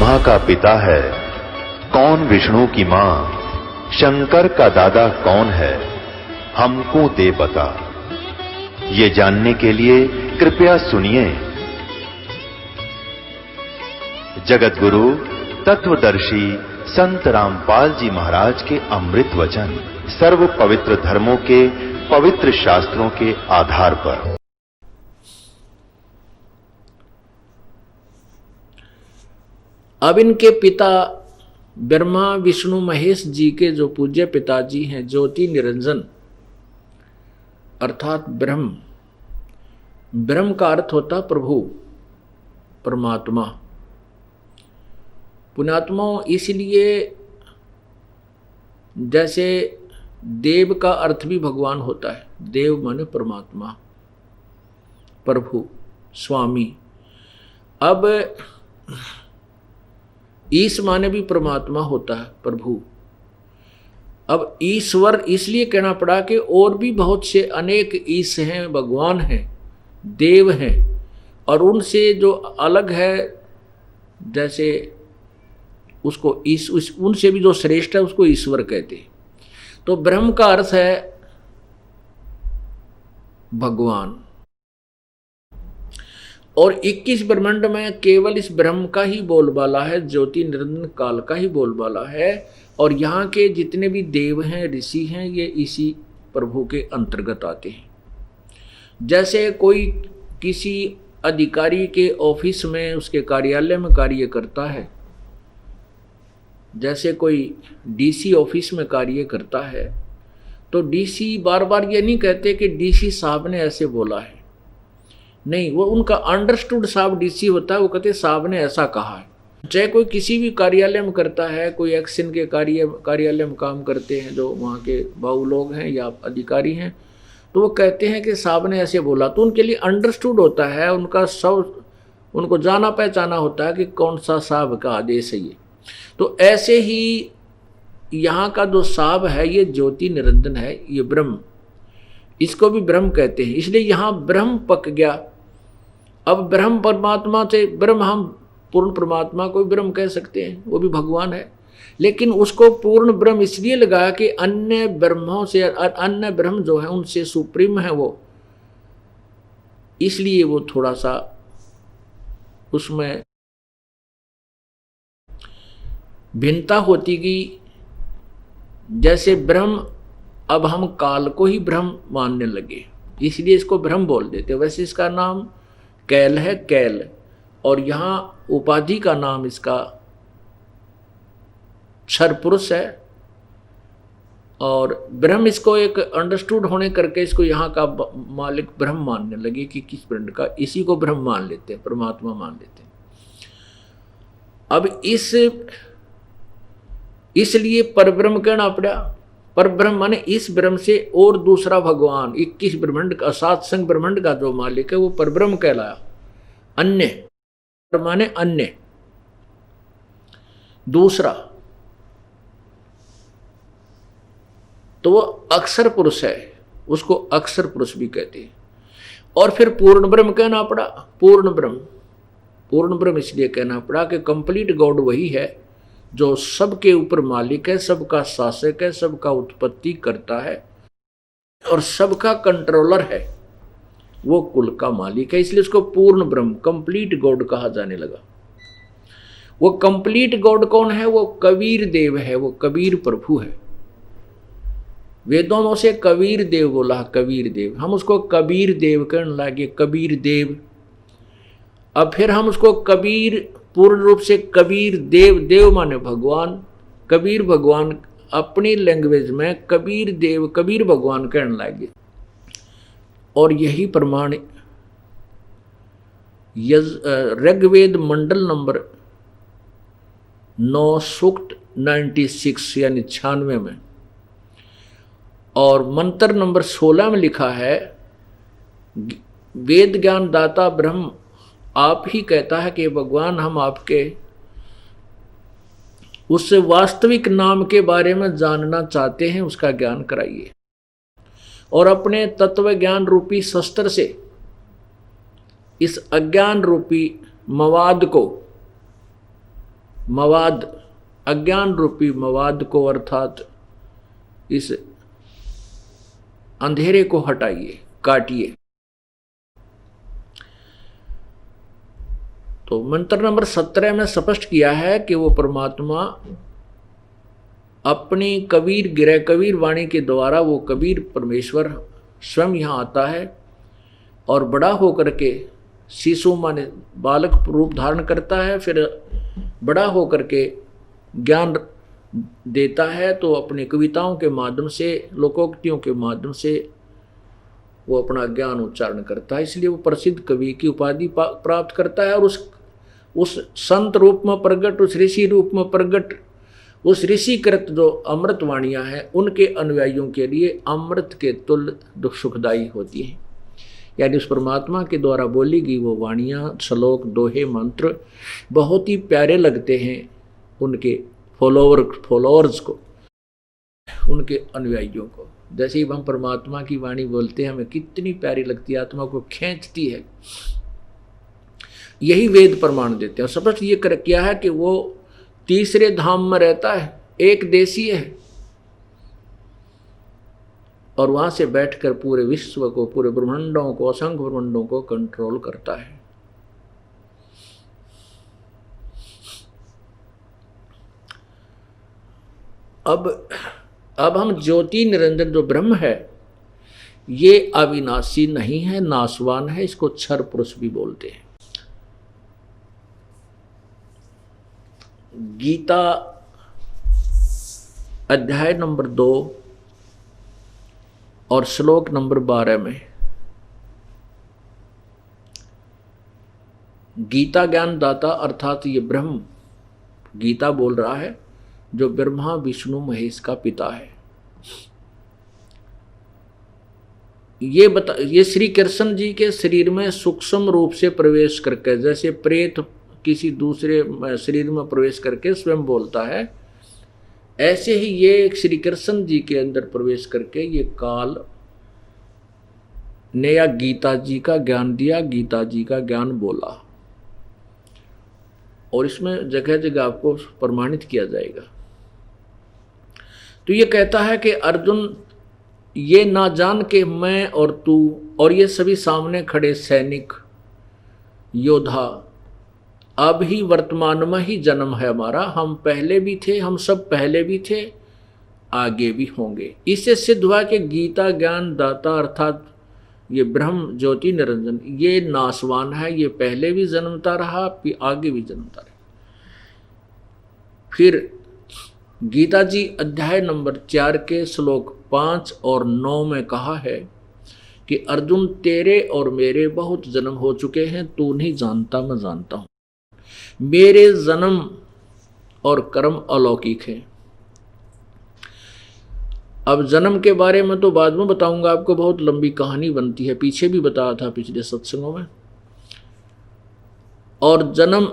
ब्रह्मा का पिता है, कौन विष्णु की मां, शंकर का दादा कौन है, हमको दे बता। ये जानने के लिए कृपया सुनिए। जगत गुरु तत्वदर्शी संत रामपाल जी महाराज के अमृत वचन सर्व पवित्र धर्मों के पवित्र शास्त्रों के आधार पर। अब इनके पिता ब्रह्मा विष्णु महेश जी के जो पूज्य पिताजी हैं ज्योति निरंजन अर्थात ब्रह्म। ब्रह्म का अर्थ होता प्रभु परमात्मा। पुण्यात्मा इसलिए जैसे देव का अर्थ भी भगवान होता है, देव माने परमात्मा, प्रभु, स्वामी। अब ईश माने भी परमात्मा होता है, प्रभु। अब ईश्वर इसलिए कहना पड़ा कि और भी बहुत से अनेक ईश हैं, भगवान हैं, देव हैं, और उनसे जो अलग है जैसे उसको उनसे भी जो श्रेष्ठ है उसको ईश्वर कहते हैं। तो ब्रह्म का अर्थ है भगवान। और 21 ब्रह्मांड में केवल इस ब्रह्म का ही बोलबाला है, ज्योति निरंजन काल का ही बोलबाला है। और यहाँ के जितने भी देव हैं, ऋषि हैं, ये इसी प्रभु के अंतर्गत आते हैं। जैसे कोई किसी अधिकारी के ऑफिस में, उसके कार्यालय में कार्य करता है, जैसे कोई डीसी ऑफिस में कार्य करता है, तो डीसी बार बार ये नहीं कहते कि डीसी साहब ने ऐसे बोला है, नहीं, वो उनका अंडरस्टूड साहब डीसी होता है, वो कहते साहब ने ऐसा कहा है। चाहे कोई किसी भी कार्यालय में करता है, कोई एक्शन के कार्यालय में काम करते हैं जो वहाँ के बाबू लोग हैं या अधिकारी हैं, तो वो कहते हैं कि साहब ने ऐसे बोला, तो उनके लिए अंडरस्टूड होता है, उनका सब उनको जाना पहचाना होता है कि कौन सा साहब का आदेश है ये। तो ऐसे ही यहाँ का जो साहब है ये ज्योति निरंजन है, ये ब्रह्म, इसको भी ब्रह्म कहते हैं। इसलिए यहाँ ब्रह्म पक गया। अब ब्रह्म परमात्मा से ब्रह्म, हम पूर्ण परमात्मा को भी ब्रह्म कह सकते हैं, वो भी भगवान है, लेकिन उसको पूर्ण ब्रह्म इसलिए लगाया कि अन्य ब्रह्मों से, अन्य ब्रह्म जो है उनसे सुप्रीम है वो, इसलिए वो थोड़ा सा उसमें भिन्नता होती गई। जैसे ब्रह्म, अब हम काल को ही ब्रह्म मानने लगे, इसलिए इसको ब्रह्म बोल देते। वैसे इसका नाम कैल है, कैल, और यहाँ उपाधि का नाम इसका क्षर पुरुष है। और ब्रह्म इसको एक अंडरस्टूड होने करके इसको यहाँ का मालिक ब्रह्म मानने लगे कि किस ब्रह्म का, इसी को ब्रह्म मान लेते हैं, परमात्मा मान लेते हैं। अब इसलिए परब्रह्म कहना पड़ा। परब्रह्म माने इस ब्रह्म से और दूसरा भगवान, 21 ब्रह्मांड का, 7 संग ब्रह्मांड का जो मालिक है वो परब्रह्म कहलाया। अन्य माने अन्य, दूसरा, तो वो अक्षर पुरुष है, उसको अक्षर पुरुष भी कहते हैं। और फिर पूर्ण ब्रह्म कहना पड़ा। पूर्ण ब्रह्म इसलिए कहना पड़ा कि कंप्लीट गॉड वही है जो सबके ऊपर मालिक है, सबका शासक है, सबका उत्पत्ति करता है और सबका कंट्रोलर है, वो कुल का मालिक है। इसलिए उसको पूर्ण ब्रह्म, कंप्लीट गॉड कहा जाने लगा। वो कंप्लीट गॉड कौन है? वो कबीर देव है, वो कबीर प्रभु है। वेदों में से कबीर देव बोला, कबीर देव, हम उसको कबीर देव कहने लगे, कबीर देव। अब फिर हम उसको कबीर, पूर्ण रूप से कबीर देव, देव माने भगवान, कबीर भगवान, अपनी लैंग्वेज में कबीर देव, कबीर भगवान कहने लगे। और यही प्रमाण ऋग्वेद मंडल नंबर 9 सूक्त 96 यानी 96 में, और मंत्र नंबर 16 में लिखा है, वेद ज्ञान दाता ब्रह्म आप ही कहता है कि भगवान हम आपके उस वास्तविक नाम के बारे में जानना चाहते हैं, उसका ज्ञान कराइए। और अपने तत्व ज्ञान रूपी शस्त्र से इस अज्ञान रूपी मवाद को मवाद, अज्ञान रूपी मवाद को अर्थात इस अंधेरे को हटाइए, काटिए। तो मंत्र नंबर 17 में स्पष्ट किया है कि वो परमात्मा अपनी कबीर वाणी के द्वारा, वो कबीर परमेश्वर स्वयं यहाँ आता है और बड़ा होकर के शिशु माने बालक रूप धारण करता है, फिर बड़ा होकर के ज्ञान देता है। तो अपनी कविताओं के माध्यम से, लोकोक्तियों के माध्यम से वो अपना ज्ञान उच्चारण करता है, इसलिए वो प्रसिद्ध कवि की उपाधि प्राप्त करता है। और उस संत रूप में प्रकट, उस ऋषि रूप में प्रकट, उस ऋषिकृत जो अमृत वाणियाँ हैं उनके अनुयायियों के लिए अमृत के तुल्य दुख सुखदायी होती हैं। यानी उस परमात्मा के द्वारा बोली गई वो वाणियाँ, श्लोक, दोहे, मंत्र बहुत ही प्यारे लगते हैं उनके फॉलोअर्स को, उनके अनुयायियों को। जैसे ही हम परमात्मा की वाणी बोलते हैं हमें कितनी प्यारी लगती है, आत्मा को खींचती है। यही वेद प्रमाण देते हैं। और स्पष्ट ये किया है कि वो तीसरे धाम में रहता है, एक देशी है, और वहां से बैठकर पूरे विश्व को, पूरे ब्रह्मांडों को, असंख्य ब्रह्मांडों को कंट्रोल करता है। अब हम ज्योति निरंजन जो ब्रह्म है ये अविनाशी नहीं है, नाशवान है, इसको क्षर पुरुष भी बोलते हैं। गीता अध्याय नंबर 2 और श्लोक नंबर 12 में गीता ज्ञान दाता अर्थात ये ब्रह्म गीता बोल रहा है, जो ब्रह्मा विष्णु महेश का पिता है। ये श्री कृष्ण जी के शरीर में सूक्ष्म रूप से प्रवेश करके, जैसे प्रेत किसी दूसरे शरीर में प्रवेश करके स्वयं बोलता है, ऐसे ही ये श्री कृष्ण जी के अंदर प्रवेश करके ये काल ने या गीता जी का ज्ञान दिया, गीता जी का ज्ञान बोला। और इसमें जगह जगह आपको प्रमाणित किया जाएगा। तो ये कहता है कि अर्जुन, ये ना जान के मैं और तू और ये सभी सामने खड़े सैनिक योद्धा, अब ही वर्तमान में ही जन्म है हमारा, हम पहले भी थे, हम सब पहले भी थे, आगे भी होंगे। इससे सिद्ध हुआ कि गीता ज्ञान दाता अर्थात ये ब्रह्म ज्योति निरंजन ये नाशवान है, ये पहले भी जन्मता रहा, आगे भी जन्मता रहा। फिर गीता जी अध्याय नंबर 4 के श्लोक 5 और 9 में कहा है कि अर्जुन, तेरे और मेरे बहुत जन्म हो चुके हैं, तू नहीं जानता, मैं जानता हूं। मेरे जन्म और कर्म अलौकिक हैं। अब जन्म के बारे में तो बाद में बताऊंगा आपको, बहुत लंबी कहानी बनती है, पीछे भी बताया था पिछले सत्संगों में। और जन्म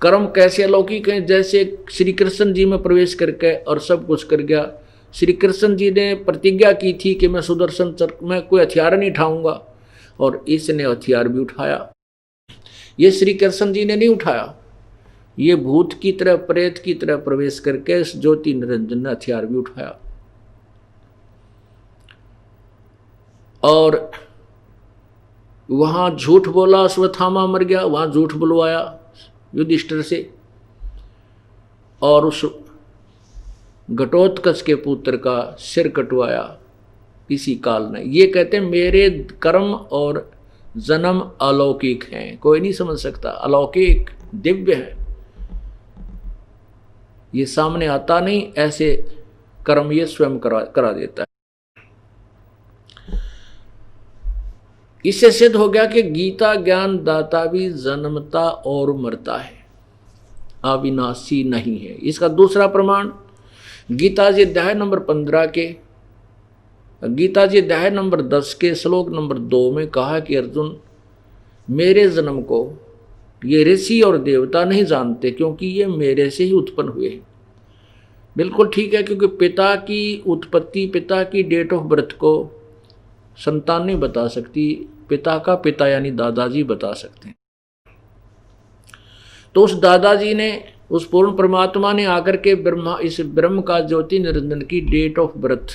कर्म कैसे अलौकिक हैं, जैसे श्री कृष्ण जी में प्रवेश करके और सब कुछ कर गया। श्री कृष्ण जी ने प्रतिज्ञा की थी कि मैं सुदर्शन चक्र में कोई हथियार नहीं उठाऊंगा, और इसने हथियार भी उठाया। ये श्री कृष्ण जी ने नहीं उठाया, ये भूत की तरह, प्रेत की तरह प्रवेश करके इस ज्योति निरंजन ने हथियार भी उठाया। और वहां झूठ बोला, अश्वत्थामा मर गया, वहां झूठ बुलवाया युधिष्ठिर से, और उस घटोत्कच के पुत्र का सिर कटवाया इसी काल ने। ये कहते हैं मेरे कर्म और जन्म अलौकिक हैं, कोई नहीं समझ सकता, अलौकिक दिव्य है, ये सामने आता नहीं, ऐसे कर्म ये स्वयं करा देता है। इससे सिद्ध हो गया कि गीता ज्ञान दाता भी जन्मता और मरता है, अविनाशी नहीं है। इसका दूसरा प्रमाण गीता जी अध्याय नंबर 15 के, गीता जी अध्याय नंबर 10 के श्लोक नंबर 2 में कहा कि अर्जुन, मेरे जन्म को ये ऋषि और देवता नहीं जानते, क्योंकि ये मेरे से ही उत्पन्न हुए हैं। बिल्कुल ठीक है, क्योंकि पिता की उत्पत्ति, पिता की डेट ऑफ बर्थ को संतान नहीं बता सकती, पिता का पिता यानी दादाजी बता सकते हैं। तो उस दादाजी ने, उस पूर्ण परमात्मा ने आकर के इस ब्रह्म का ज्योति निरंजन की डेट ऑफ बर्थ,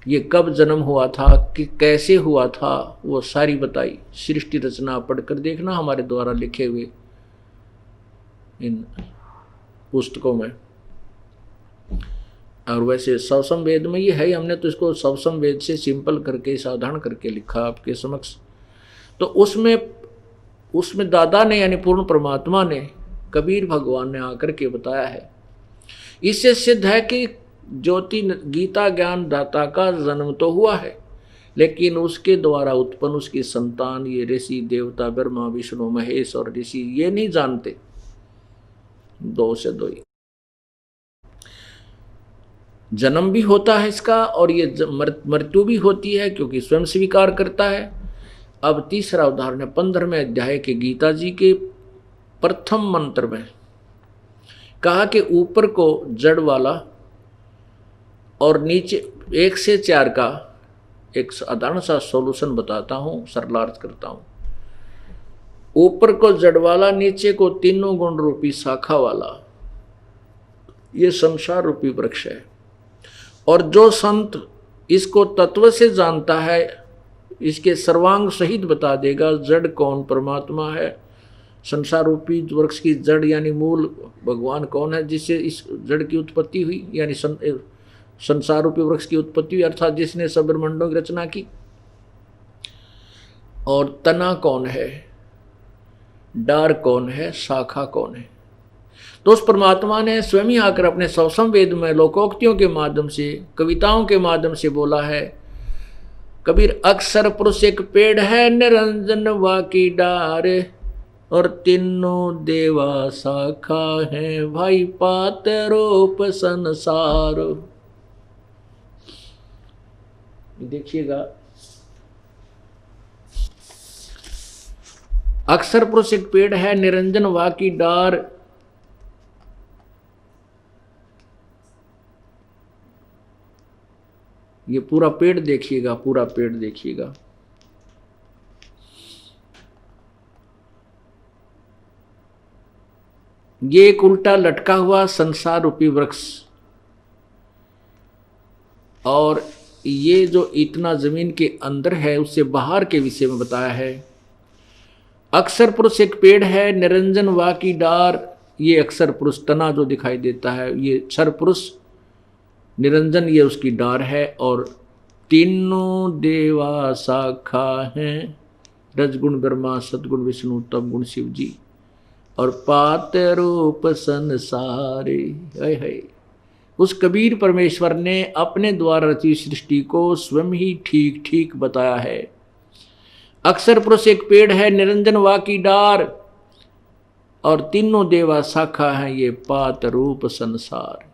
ये कब जन्म हुआ था, कि कैसे हुआ था, वो सारी बताई। सृष्टि रचना पढ़कर देखना हमारे द्वारा लिखे हुए इन पुस्तकों में। और वैसे सवसम वेद में ये है, हमने तो इसको सवसम वेद से सिंपल करके साधारण करके लिखा आपके समक्ष। तो उसमें दादा ने यानी पूर्ण परमात्मा ने, कबीर भगवान ने आकर के बताया है। इससे सिद्ध है कि ज्योति गीता ज्ञान दाता का जन्म तो हुआ है, लेकिन उसके द्वारा उत्पन्न उसकी संतान ये ऋषि देवता ब्रह्मा विष्णु महेश और ऋषि ये नहीं जानते। दो से दो ही जन्म भी होता है इसका, और ये मृत्यु भी होती है, क्योंकि स्वयं स्वीकार करता है। अब तीसरा उदाहरण है 15वें अध्याय के गीता जी के प्रथम मंत्र में कहा कि ऊपर को जड़ वाला और नीचे 1 से 4 का एक साधारण सा सॉल्यूशन बताता हूं, सरलार्थ करता हूं। ऊपर को जड़ वाला, नीचे को तीनों गुण रूपी शाखा वाला, ये संसार रूपी वृक्ष है। और जो संत इसको तत्व से जानता है, इसके सर्वांग सहित बता देगा जड़ कौन परमात्मा है, संसार रूपी वृक्ष की जड़ यानी मूल भगवान कौन है, जिससे इस जड़ की उत्पत्ति हुई, यानी संसार रूपी वृक्ष की उत्पत्ति हुई, अर्थात जिसने सब ब्रह्मांडों की रचना की। और तना कौन है, डार कौन है, शाखा कौन है। तो उस परमात्मा ने स्वयं ही आकर अपने सवसम वेद में लोकोक्तियों के माध्यम से, कविताओं के माध्यम से बोला है। कबीर अक्षर पुरुष एक पेड़ है, निरंजन वा की डार, और तीनों देवा शाखा है, भाई पात रूप संसार। देखिएगा, अक्षर पुरुष एक पेड़ है, निरंजन वा की डार, ये पूरा पेड़ देखिएगा, पूरा पेड़ देखिएगा। ये एक उल्टा लटका हुआ संसार रूपी वृक्ष, और ये जो इतना जमीन के अंदर है उससे बाहर के विषय में बताया है। अक्षर पुरुष एक पेड़ है, निरंजन वा की डार, ये अक्षर पुरुष तना जो दिखाई देता है, ये क्षर पुरुष, निरंजन ये उसकी डार है। और तीनों देवा शाखा हैं, रजगुण ब्रह्मा, सतगुण विष्णु, तम गुण शिव जी, और पात रूप संसारे। है उस कबीर परमेश्वर ने अपने द्वारा रची सृष्टि को स्वयं ही ठीक ठीक बताया है। अक्षर पुरुष एक पेड़ है, निरंजन वा की डार, और तीनों देवा शाखा हैं, ये पात रूप संसार।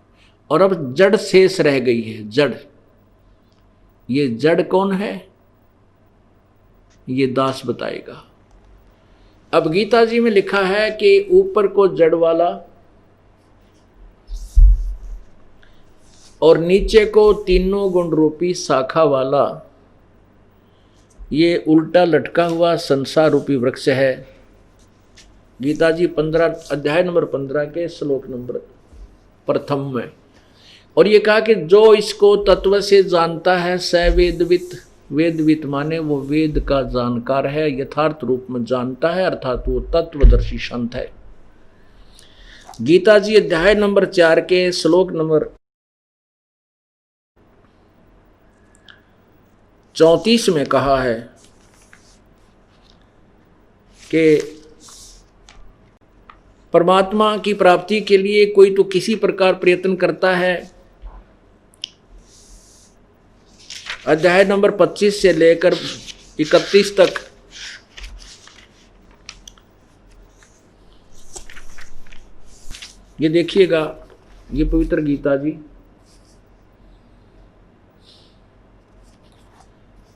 और अब जड़ शेष रह गई है, जड़। ये जड़ कौन है, ये दास बताएगा। अब गीता जी में लिखा है कि ऊपर को जड़ वाला और नीचे को तीनों गुण रूपी शाखा वाला, ये उल्टा लटका हुआ संसार रूपी वृक्ष है। गीता जी 15 अध्याय नंबर 15 के श्लोक नंबर प्रथम में। और ये कहा कि जो इसको तत्व से जानता है स वेदवित, वेदवित माने वो वेद का जानकार है, यथार्थ रूप में जानता है, अर्थात वो तत्वदर्शी संत है। गीता जी अध्याय नंबर 4 के श्लोक नंबर 34 में कहा है कि परमात्मा की प्राप्ति के लिए कोई तो किसी प्रकार प्रयत्न करता है। अध्याय नंबर 25 से लेकर 31 तक ये देखिएगा, ये पवित्र गीता जी।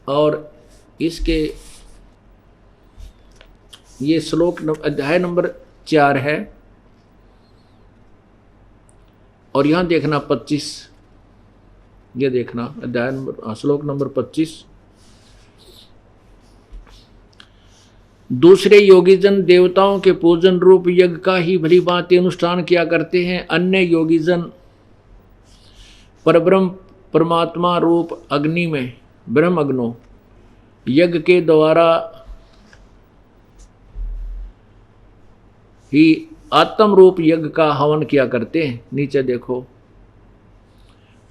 और इसके ये श्लोक अध्याय नंबर 4 है, और यहां देखना 25, ये देखना अध्याय नंबर श्लोक नंबर 25। दूसरे योगीजन देवताओं के पूजन रूप यज्ञ का ही भली भांति अनुष्ठान किया करते हैं। अन्य योगीजन परब्रह्म परमात्मा रूप अग्नि में ब्रह्म अग्नो यज्ञ के द्वारा ही आत्म रूप यज्ञ का हवन किया करते हैं। नीचे देखो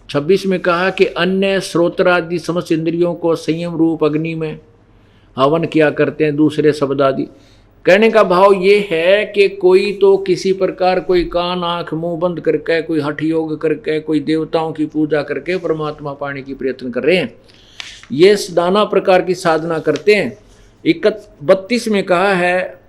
26 में कहा कि अन्य श्रोत्रादि समस्त इंद्रियों को संयम रूप अग्नि में हवन किया करते हैं। दूसरे शब्द आदि कहने का भाव ये है कि कोई तो किसी प्रकार कोई कान आंख मुंह बंद करके, कोई हठ योग करके, कोई देवताओं की पूजा करके परमात्मा पाने की प्रयत्न कर रहे हैं। ये नाना प्रकार की साधना करते हैं। 32 में कहा है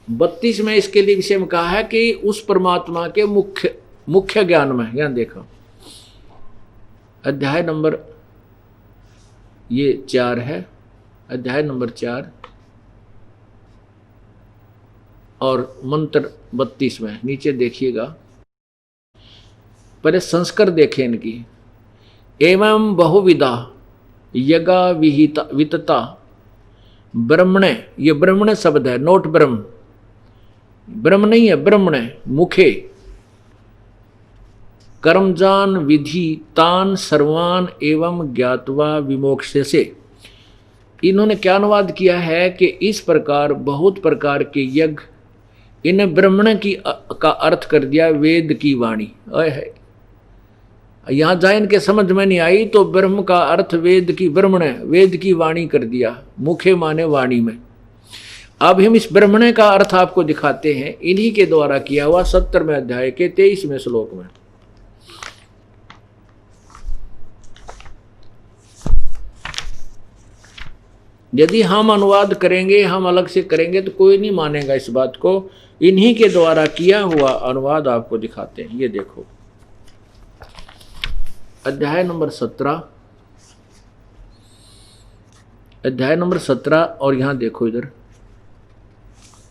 32 में इसके लिए विषय में कहा है कि उस परमात्मा के मुख्य ज्ञान में, यहां देखो अध्याय नंबर ये 4 है, अध्याय नंबर 4 और मंत्र 32 में नीचे देखिएगा। पहले संस्कार देखें इनकी। एवं बहुविधा यगा विहिता वितता ब्रह्मणे, ये ब्रह्मणे शब्द है, नोट ब्रह्म, ब्रह्म नहीं है, ब्रह्मणे मुखे कर्मजान विधि तान सर्वान एवं ज्ञातवा विमोक्ष से। इन्होंने क्या अनुवाद किया है कि इस प्रकार बहुत प्रकार के यज्ञ, इन ब्रह्मण की का अर्थ कर दिया वेद की वाणी। है यहाँ जहाँ इनके समझ में नहीं आई तो ब्रह्म का अर्थ वेद की, ब्रह्मण वेद की वाणी कर दिया, मुखे माने वाणी में। अब हम इस ब्रह्मण का अर्थ आपको दिखाते हैं इन्हीं के द्वारा किया हुआ 70वें अध्याय के 23वें श्लोक में। यदि हम अनुवाद करेंगे, हम अलग से करेंगे तो कोई नहीं मानेगा इस बात को। इन्हीं के द्वारा किया हुआ अनुवाद आपको दिखाते हैं। ये देखो अध्याय नंबर 17, अध्याय नंबर 17 और यहां देखो इधर,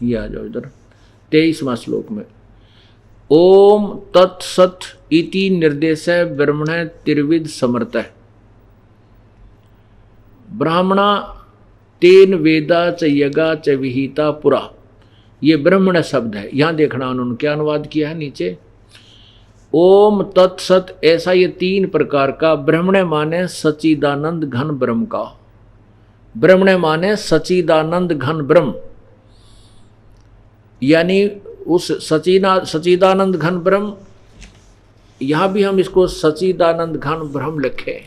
ये आ जाओ इधर 23वां श्लोक में। ओम तत्सत इति निर्देश ब्रह्मण त्रिविध समर्थ ब्राह्मणा तेन वेदा च यगा च विहिता पुरा। ये ब्रह्मण शब्द है। यहां देखना उन्होंने क्या अनुवाद किया है नीचे। ओम तत्सत, ऐसा ये 3 प्रकार का। ब्रह्मण माने सच्चिदानंद घन ब्रह्म का, ब्रह्मण माने सच्चिदानंद घन ब्रह्म, यानी उस सच्चिदानंद घन ब्रह्म। यहां भी हम इसको सच्चिदानंद घन ब्रह्म लिखे,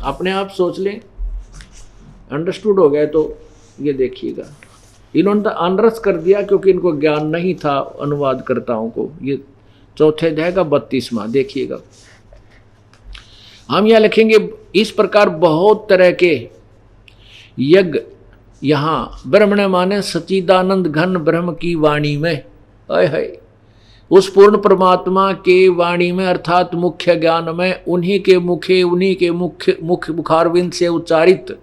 अपने आप सोच लें। अंडरस्टूड हो गया तो ये देखिएगा। इन्होंने तो अनरस कर दिया क्योंकि इनको ज्ञान नहीं था अनुवादकर्ताओं को। ये चौथे अध्याय का 32वां देखिएगा। हम यह लिखेंगे इस प्रकार बहुत तरह के यज्ञ यहां ब्रह्मण माने सच्चिदानंद घन ब्रह्म की वाणी में, है उस पूर्ण परमात्मा के वाणी में अर्थात मुख्य ज्ञान में, उन्हीं के मुखे, उन्हीं के मुख्य मुखारविंद से उच्चारित,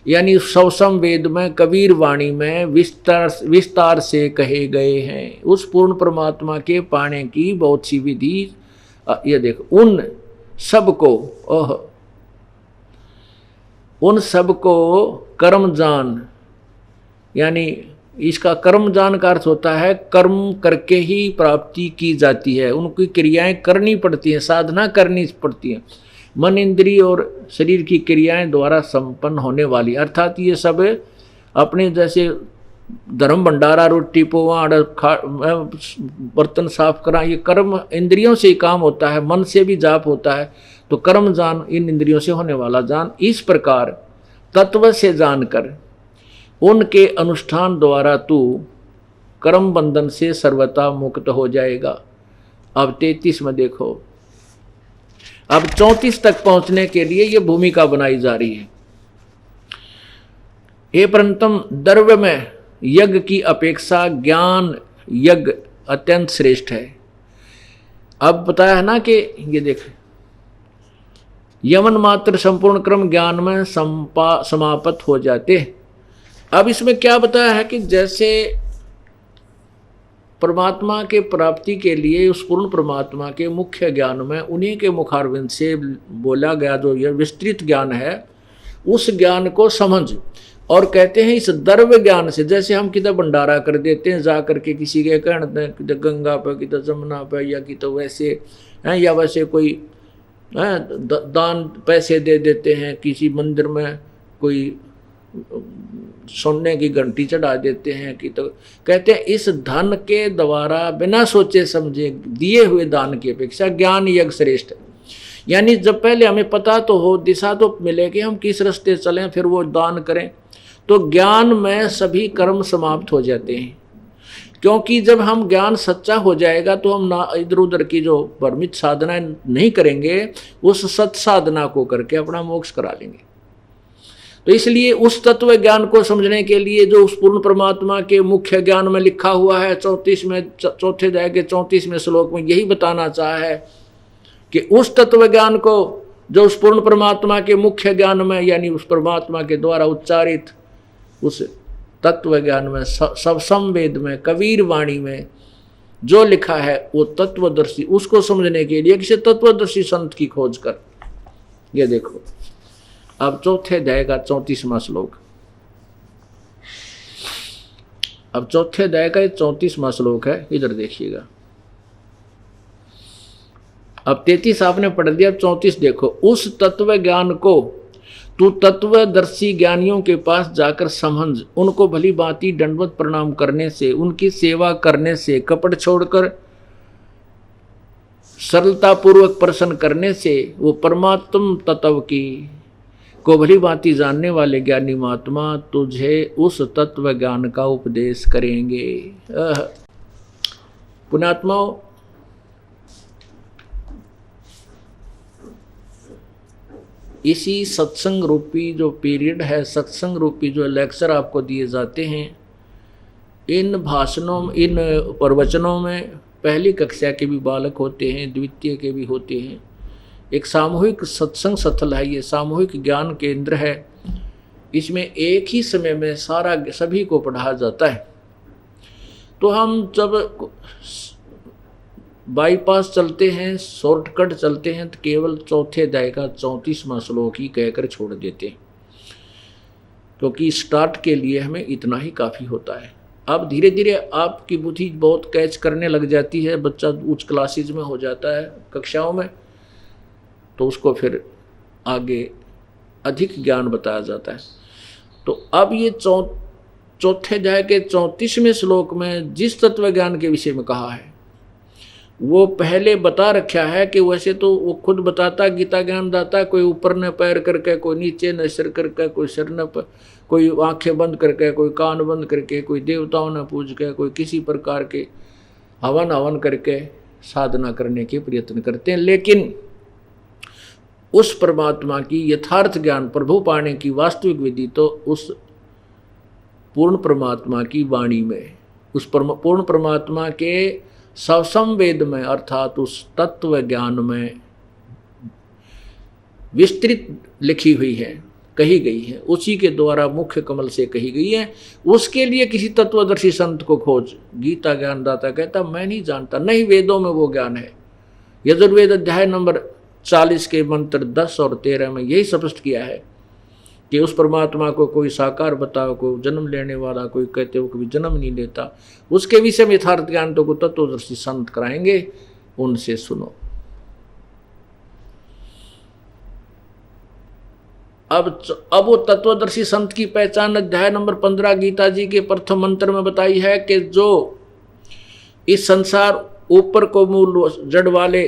यानी सवसम वेद में कबीर वाणी में विस्तार से कहे गए हैं। उस पूर्ण परमात्मा के पाने की बहुत सी विधि। ये देखो उन सबको कर्म जान, यानी इसका कर्म जान का अर्थ होता है कर्म करके ही प्राप्ति की जाती है। उनकी क्रियाएं करनी पड़ती हैं, साधना करनी पड़ती है, मन इंद्रिय और शरीर की क्रियाएं द्वारा संपन्न होने वाली। अर्थात ये सब अपने जैसे धर्म भंडारा, रोटी पोवा, बर्तन साफ करा, ये कर्म इंद्रियों से ही काम होता है, मन से भी जाप होता है। तो कर्म जान, इन इंद्रियों से होने वाला जान। इस प्रकार तत्व से जानकर उनके अनुष्ठान द्वारा तू कर्म बंधन से सर्वथा मुक्त हो जाएगा। अब 33 में देखो, अब 34 तक पहुंचने के लिए यह भूमिका बनाई जा रही है। हे परंतम, द्रव्य में यज्ञ की अपेक्षा ज्ञान यज्ञ अत्यंत श्रेष्ठ है। अब बताया है ना कि ये देख, यमन मात्र संपूर्ण क्रम ज्ञान में समाप्त हो जाते। अब इसमें क्या बताया है कि जैसे परमात्मा के प्राप्ति के लिए उस पूर्ण परमात्मा के मुख्य ज्ञान में उन्हीं के मुखारविंद से बोला गया जो यह विस्तृत ज्ञान है, उस ज्ञान को समझ। और कहते हैं इस द्रव्य ज्ञान से, जैसे हम किधर भंडारा कर देते हैं जा करके किसी के कहने किधर गंगा पर किधर जमुना पर या कि तो वैसे हैं, या वैसे कोई दान पैसे दे देते हैं किसी मंदिर में, कोई सोने की घंटी चढ़ा देते हैं कि तो कहते हैं इस धन के द्वारा बिना सोचे समझे दिए हुए दान की अपेक्षा ज्ञान यज्ञ श्रेष्ठ है। यानी जब पहले हमें पता तो हो, दिशा तो मिले कि हम किस रास्ते चलें, फिर वो दान करें, तो ज्ञान में सभी कर्म समाप्त हो जाते हैं। क्योंकि जब हम ज्ञान सच्चा हो जाएगा तो हम ना इधर उधर की जो भ्रमित साधना नहीं करेंगे, उस सत साधना को करके अपना मोक्ष करा लेंगे। तो इसलिए उस तत्व ज्ञान को समझने के लिए जो उस पूर्ण परमात्मा के मुख्य ज्ञान में लिखा हुआ है, 34 में चौथे अध्याय के 34वें श्लोक में यही बताना चाहा है कि उस तत्व ज्ञान को जो उस पूर्ण परमात्मा के मुख्य ज्ञान में, यानी उस परमात्मा के द्वारा उच्चारित उस तत्व ज्ञान में, सब संवेद में, कबीर वाणी में जो लिखा है वो तत्वदर्शी, उसको समझने के लिए किसी तत्वदर्शी संत की खोज कर। ये देखो अब चौथे अध्याय का 34वां श्लोक, अब चौथे अध्याय का 34वां श्लोक है, इधर देखिएगा। अब 33 आपने पढ़ दिया, अब 34 देखो। उस तत्व ज्ञान को तू तत्वदर्शी ज्ञानियों के पास जाकर समझ, उनको भली भांति दंडवत प्रणाम करने से, उनकी सेवा करने से, कपट छोड़कर सरलता पूर्वक प्रसन्न करने से वो परमात्म तत्व की को भली भांति जानने वाले ज्ञानी महात्मा तुझे उस तत्व ज्ञान का उपदेश करेंगे। पुण्यात्माओं, इसी सत्संग रूपी जो पीरियड है, सत्संग रूपी जो लेक्चर आपको दिए जाते हैं, इन भाषणों, इन प्रवचनों में पहली कक्षा के भी बालक होते हैं, द्वितीय के भी होते हैं। एक सामूहिक सत्संग स्थल है, ये सामूहिक ज्ञान केंद्र है। इसमें एक ही समय में सभी को पढ़ाया जाता है। तो हम जब बाईपास चलते हैं, शॉर्टकट चलते हैं, तो केवल चौथे अध्याय का 34वां श्लोक ही कहकर छोड़ देते हैं, क्योंकि स्टार्ट के लिए हमें इतना ही काफ़ी होता है। अब धीरे धीरे आपकी बुद्धि बहुत कैच करने लग जाती है, बच्चा उच्च क्लासेज में हो जाता है, कक्षाओं में, तो उसको फिर आगे अधिक ज्ञान बताया जाता है। तो अब ये चौथे अध्याय के 34वें श्लोक में जिस तत्व ज्ञान के विषय में कहा है वो पहले बता रखा है कि वैसे तो वो खुद बताता, गीता ज्ञान दाता, कोई ऊपर न पैर करके, कोई नीचे न सिर करके, कोई सिर न कोई आंखें बंद करके, कोई कान बंद करके, कोई देवताओं न पूज के, कोई किसी प्रकार के हवन करके साधना करने के प्रयत्न करते हैं। लेकिन उस परमात्मा की यथार्थ ज्ञान, प्रभु पाने की वास्तविक विधि तो उस पूर्ण परमात्मा की वाणी में, उस पूर्ण परमात्मा के सवसंवेद में, अर्थात उस तत्व ज्ञान में विस्तृत लिखी हुई है, कही गई है, उसी के द्वारा मुख्य कमल से कही गई है। उसके लिए किसी तत्वदर्शी संत को खोज। गीता ज्ञान दाता कहता मैं नहीं जानता, नहीं, वेदों में वो ज्ञान है। यजुर्वेद अध्याय नंबर 40 के मंत्र 10 और 13 में यही स्पष्ट किया है कि उस परमात्मा को कोई साकार बताओ, कोई जन्म लेने वाला, कोई कहते हो कभी जन्म नहीं लेता। उसके विषय में यथार्थ ज्ञान तो को तत्वदर्शी संत कराएंगे, उनसे सुनो। अब वो तत्वदर्शी संत की पहचान अध्याय नंबर 15 गीता जी के प्रथम मंत्र में बताई है कि जो इस संसार ऊपर को मूल जड़ वाले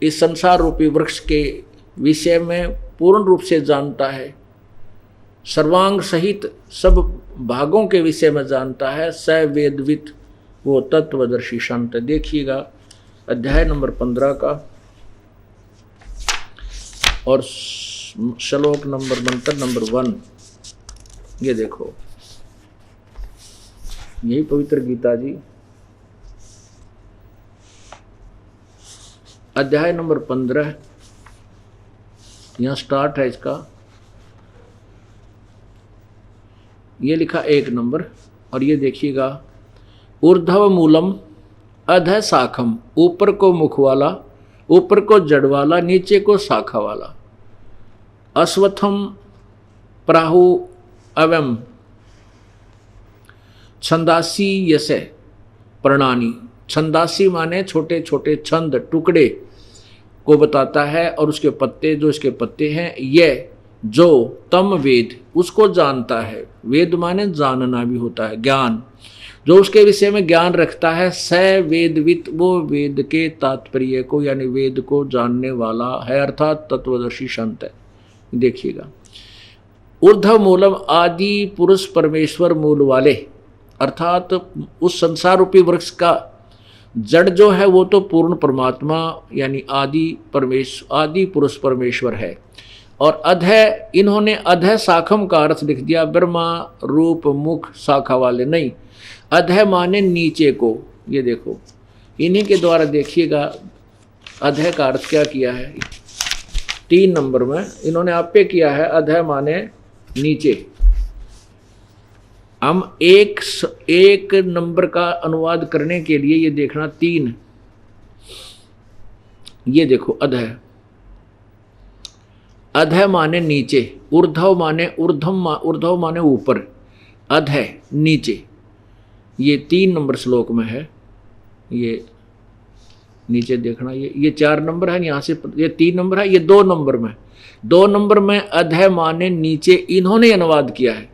इस संसार रूपी वृक्ष के विषय में पूर्ण रूप से जानता है, सर्वांग सहित सब भागों के विषय में जानता है, स वेदवित वो तत्वदर्शी संत। देखिएगा अध्याय नंबर 15 का और श्लोक नंबर मंत्र नंबर 1, ये देखो, यही पवित्र गीता जी अध्याय नंबर 15, यहाँ स्टार्ट है इसका, ये लिखा 1 नंबर, और ये देखिएगा, ऊर्ध्व मूलम अधः शाखम, ऊपर को मुख वाला, ऊपर को जड़ वाला, नीचे को शाखा वाला। अश्वत्थम प्राहु अवम छंदासी यसे प्रणानी। छंदासी माने छोटे छोटे छंद टुकड़े को बताता है, और उसके पत्ते, जो इसके पत्ते हैं, ये जो तम वेद उसको जानता है। वेद माने जानना भी होता है, ज्ञान, जो उसके विषय में ज्ञान रखता है। स वेदवित, वो वेद के तात्पर्य को यानी वेद को जानने वाला है, अर्थात तत्वदर्शी संत है। देखिएगा, ऊर्ध्व मूलम आदि पुरुष परमेश्वर मूल वाले, अर्थात उस संसार रूपी वृक्ष का जड़ जो है वो तो पूर्ण परमात्मा यानी आदि पुरुष परमेश्वर है। और अधः, इन्होंने अधः शाखम का अर्थ लिख दिया, ब्रह्मा रूप मुख शाखा वाले नहीं, अधः माने नीचे को। ये देखो, इन्हीं के द्वारा देखिएगा अधः का अर्थ क्या किया है। 3 नंबर में इन्होंने आपे किया है, अधः माने नीचे। हम एक नंबर का अनुवाद करने के लिए ये देखना 3, ये देखो, अधः, अधः माने नीचे, ऊर्ध्व माने ऊर्ध्व माने ऊपर, अधः नीचे। ये 3 नंबर श्लोक में है। ये नीचे देखना, ये 4 नंबर है, यहाँ से ये 3 नंबर है, ये 2 नंबर में, 2 नंबर में अधः माने नीचे इन्होंने अनुवाद किया है।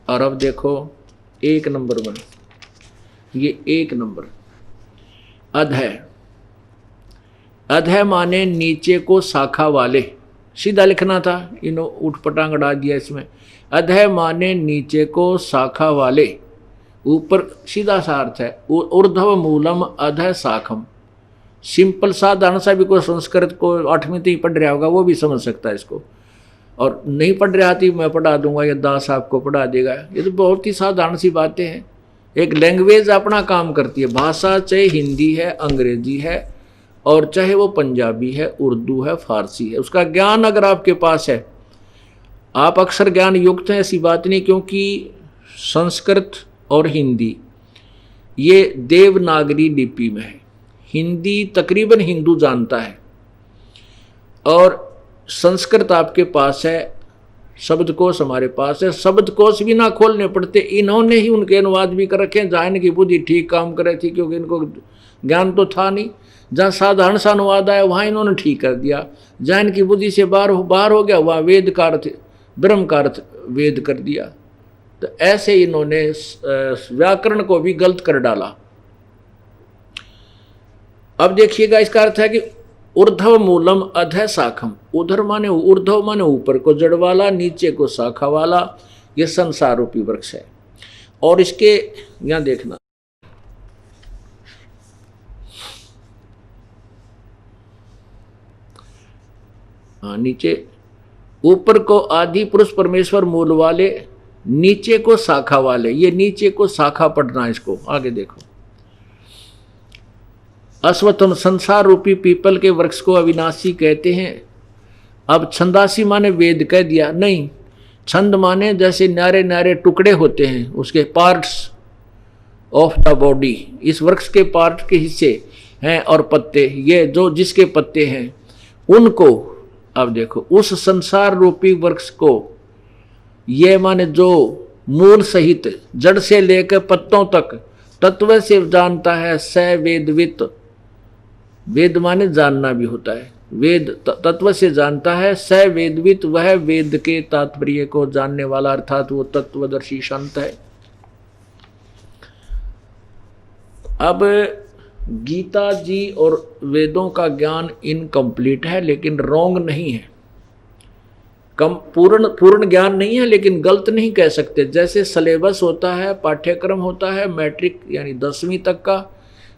और अब देखो 1 नंबर में, ये 1 नंबर, अधः, अधः माने नीचे को शाखा वाले, सीधा लिखना था, इन्होंने उठपटांग डाल दिया इसमें। अधः माने नीचे को शाखा वाले, ऊपर सीधा सा अर्थ है। ऊर्ध्व मूलम अधः शाखम, सिंपल साधारण सा भी कोई संस्कृत को 8वीं तक पढ़ रहा होगा वो भी समझ सकता है इसको, और नहीं पढ़ रहा थी मैं पढ़ा दूंगा या दास आपको पढ़ा देगा। ये तो बहुत ही साधारण सी बातें हैं। एक लैंग्वेज अपना काम करती है, भाषा चाहे हिंदी है, अंग्रेजी है, और चाहे वो पंजाबी है, उर्दू है, फारसी है, उसका ज्ञान अगर आपके पास है, आप अक्षर ज्ञान युक्त हैं, ऐसी बात नहीं। क्योंकि संस्कृत और हिंदी ये देवनागरी लिपि में है। हिंदी तकरीबन हिंदू जानता है, और संस्कृत आपके पास है, शब्दकोश हमारे पास है, शब्दकोश भी ना खोलने पड़ते, इन्होंने ही उनके अनुवाद भी कर रखे हैं। जहाँ इनकी बुद्धि ठीक काम कर रही थी, क्योंकि इनको ज्ञान तो था नहीं, जहाँ साधारण सा अनुवाद आया वहाँ इन्होंने ठीक कर दिया। जहाँ इनकी बुद्धि से बाहर हो गया वहाँ वेद का अर्थ, ब्रह्म का अर्थ वेद कर दिया। तो ऐसे इन्होंने व्याकरण को भी गलत कर डाला। अब देखिएगा, इसका अर्थ है कि ऊर्ध्व मूलम अधः शाखम, उधर माने ऊर्ध्व माने ऊपर को जड़ वाला, नीचे को शाखा वाला, ये संसार रूपी वृक्ष है। और इसके यहां देखना, नीचे ऊपर को आदि पुरुष परमेश्वर मूल वाले, नीचे को शाखा वाले। ये नीचे को शाखा पढ़ना, इसको आगे देखो। अश्वत्थम, संसार रूपी पीपल के वृक्ष को अविनाशी कहते हैं। अब छंदासी माने वेद कह दिया, नहीं, छंद माने जैसे न्यारे न्यारे टुकड़े होते हैं, उसके पार्ट्स ऑफ द बॉडी, इस वृक्ष के पार्ट के हिस्से हैं और पत्ते, ये जो जिसके पत्ते हैं उनको, अब देखो, उस संसार रूपी वृक्ष को, ये माने जो मूल सहित जड़ से लेकर पत्तों तक तत्व से जानता है। स वेदवित, वेद माने जानना भी होता है, वेद तत्व से जानता है। स वेदवित, वह वेद के तात्पर्य को जानने वाला, अर्थात वो तत्वदर्शी संत है। अब गीता जी और वेदों का ज्ञान इनकम्प्लीट है, लेकिन रॉन्ग नहीं है, पूर्ण ज्ञान नहीं है, लेकिन गलत नहीं कह सकते। जैसे सिलेबस होता है, पाठ्यक्रम होता है, मैट्रिक यानी 10वीं तक का,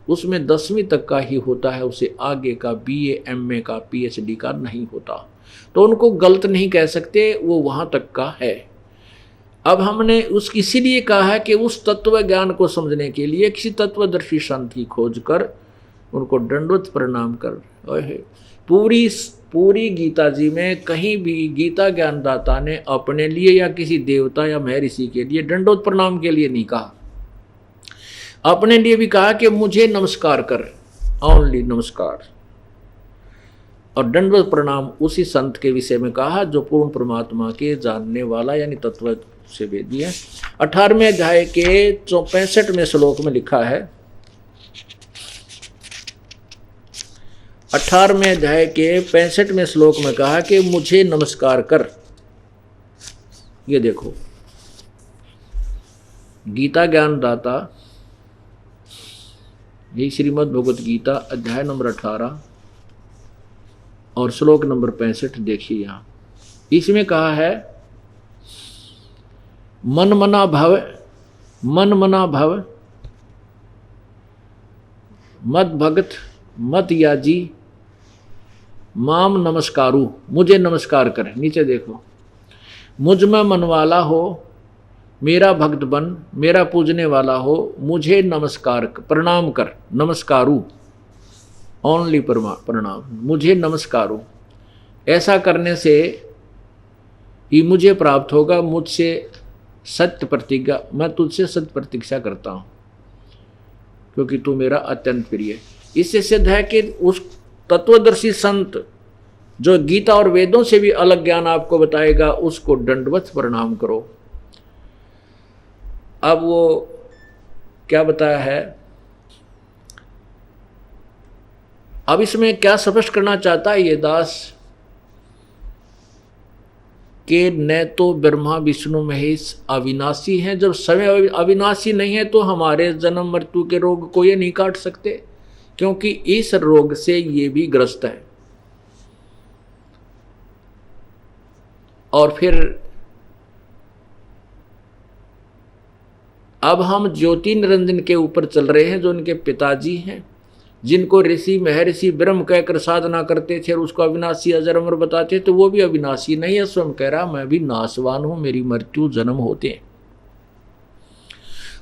उसमें 10वीं तक का ही होता है, उसे आगे का BA MA का PhD का नहीं होता, तो उनको गलत नहीं कह सकते, वो वहाँ तक का है। अब हमने इसीलिए कहा है कि उस तत्व ज्ञान को समझने के लिए किसी तत्वदर्शी संत की खोज कर उनको दंडवत प्रणाम कर पूरी गीता जी में कहीं भी गीता ज्ञानदाता ने अपने लिए या किसी देवता या महर्षि के लिए दंडोत प्रणाम के लिए नहीं कहा। अपने लिए भी कहा कि मुझे नमस्कार कर, ओनली नमस्कार। और दंडवत प्रणाम उसी संत के विषय में कहा जो पूर्ण परमात्मा के जानने वाला यानी तत्व से वेदी है। 18वें अध्याय के 65वें श्लोक में लिखा है, 18वें अध्याय के 65वें श्लोक में कहा कि मुझे नमस्कार कर। ये देखो, गीता ज्ञानदाता, ये श्रीमद् भगवत गीता अध्याय नंबर 18 और श्लोक नंबर 65 देखिए। यहां इसमें कहा है, मन मना भव मद भगत मत याजी माम नमस्कारु, मुझे नमस्कार कर। नीचे देखो, मुझ में मन वाला हो, मेरा भक्त बन, मेरा पूजने वाला हो, मुझे नमस्कार प्रणाम कर। नमस्कारु, ओनली प्रणाम, मुझे नमस्कारु। ऐसा करने से ही मुझे प्राप्त होगा मुझसे सत्य प्रतिज्ञा, मैं तुझसे सत्य प्रतीक्षा करता हूँ क्योंकि तू मेरा अत्यंत प्रिय है। इससे सिद्ध है कि उस तत्वदर्शी संत जो गीता और वेदों से भी अलग ज्ञान आपको बताएगा, उसको दंडवत प्रणाम करो। अब वो क्या बताया है, अब इसमें क्या स्पष्ट करना चाहता है ये दास कि न तो ब्रह्मा विष्णु महेश अविनाशी हैं। जब समय अविनाशी नहीं है तो हमारे जन्म मृत्यु के रोग को ये नहीं काट सकते, क्योंकि इस रोग से ये भी ग्रस्त है। और फिर अब हम ज्योति निरंजन के ऊपर चल रहे हैं, जो उनके पिताजी हैं, जिनको ऋषि महर्षि ब्रह्म कहकर साधना करते थे और उसको अविनाशी अजर अमर बताते, तो वो भी अविनाशी नहीं है। स्वयं कह रहा मैं भी नाशवान हूं, मेरी मृत्यु जन्म होते हैं।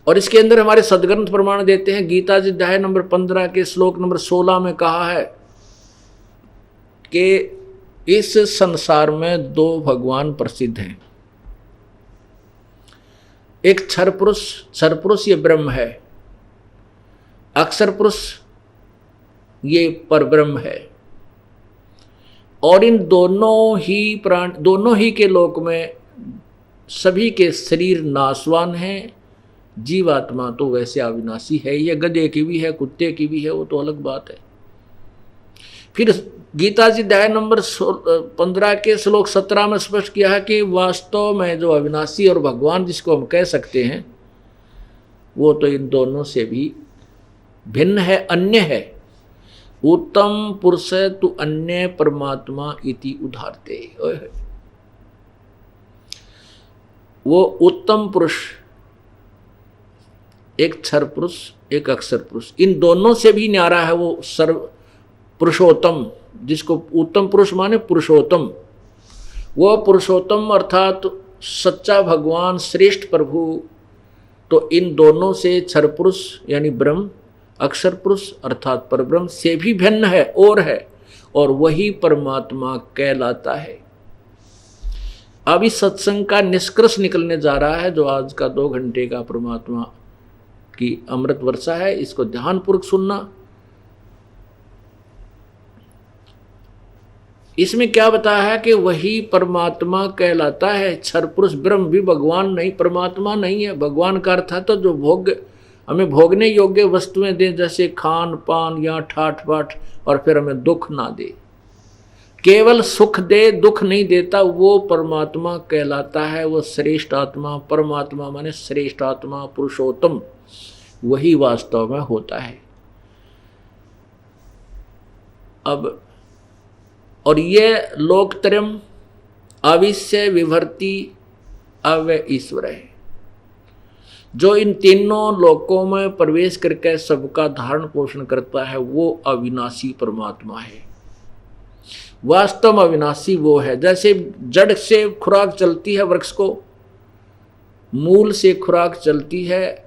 और इसके अंदर हमारे सदग्रंथ प्रमाण देते हैं। गीता जी अध्याय नंबर 15 के श्लोक नंबर 16 में कहा है कि इस संसार में दो भगवान प्रसिद्ध हैं, एक क्षर पुरुष ये ब्रह्म है, अक्षर पुरुष ये परब्रह्म है। और इन दोनों ही के लोक में सभी के शरीर नाशवान हैं। जीवात्मा तो वैसे अविनाशी है, ये गधे की भी है, कुत्ते की भी है, वो तो अलग बात है। फिर गीता जी अध्याय नंबर 15 के श्लोक 17 में स्पष्ट किया है कि वास्तव में जो अविनाशी और भगवान जिसको हम कह सकते हैं, वो तो इन दोनों से भी भिन्न है, अन्य है। उत्तम पुरुष तु अन्य परमात्मा इति उदाहरते। वो उत्तम पुरुष, एक क्षर पुरुष एक अक्षर पुरुष, इन दोनों से भी न्यारा है वो सर्व पुरुषोत्तम, जिसको उत्तम पुरुष माने पुरुषोत्तम। वो पुरुषोत्तम अर्थात सच्चा भगवान, श्रेष्ठ प्रभु, तो इन दोनों से क्षर पुरुष यानी ब्रह्म, अक्षर पुरुष अर्थात परब्रह्म से भी भिन्न है और है, और वही परमात्मा कहलाता है। अब इस सत्संग का निष्कर्ष निकलने जा रहा है, जो आज का 2 घंटे का परमात्मा की अमृत वर्षा है। इसको ध्यानपूर्वक सुनना। इसमें क्या बताया है कि वही परमात्मा कहलाता है। क्षर पुरुष ब्रह्म भी भगवान नहीं, परमात्मा नहीं है। भगवान का अर्थ है तो जो हमें भोगने योग्य वस्तुएं दे, जैसे खान पान या ठाठ बाट, और फिर हमें दुख ना दे, केवल सुख दे, दुख नहीं देता, वो परमात्मा कहलाता है। वो श्रेष्ठ आत्मा, परमात्मा माने श्रेष्ठ आत्मा, पुरुषोत्तम, वही वास्तव में होता है। अब और ये लोकत्रयम अविश्य विभर्ति अव्यय ईश्वर है, जो इन तीनों लोकों में प्रवेश करके सबका धारण पोषण करता है, वो अविनाशी परमात्मा है। वास्तव में अविनाशी वो है। जैसे जड़ से खुराक चलती है वृक्ष को, मूल से खुराक चलती है,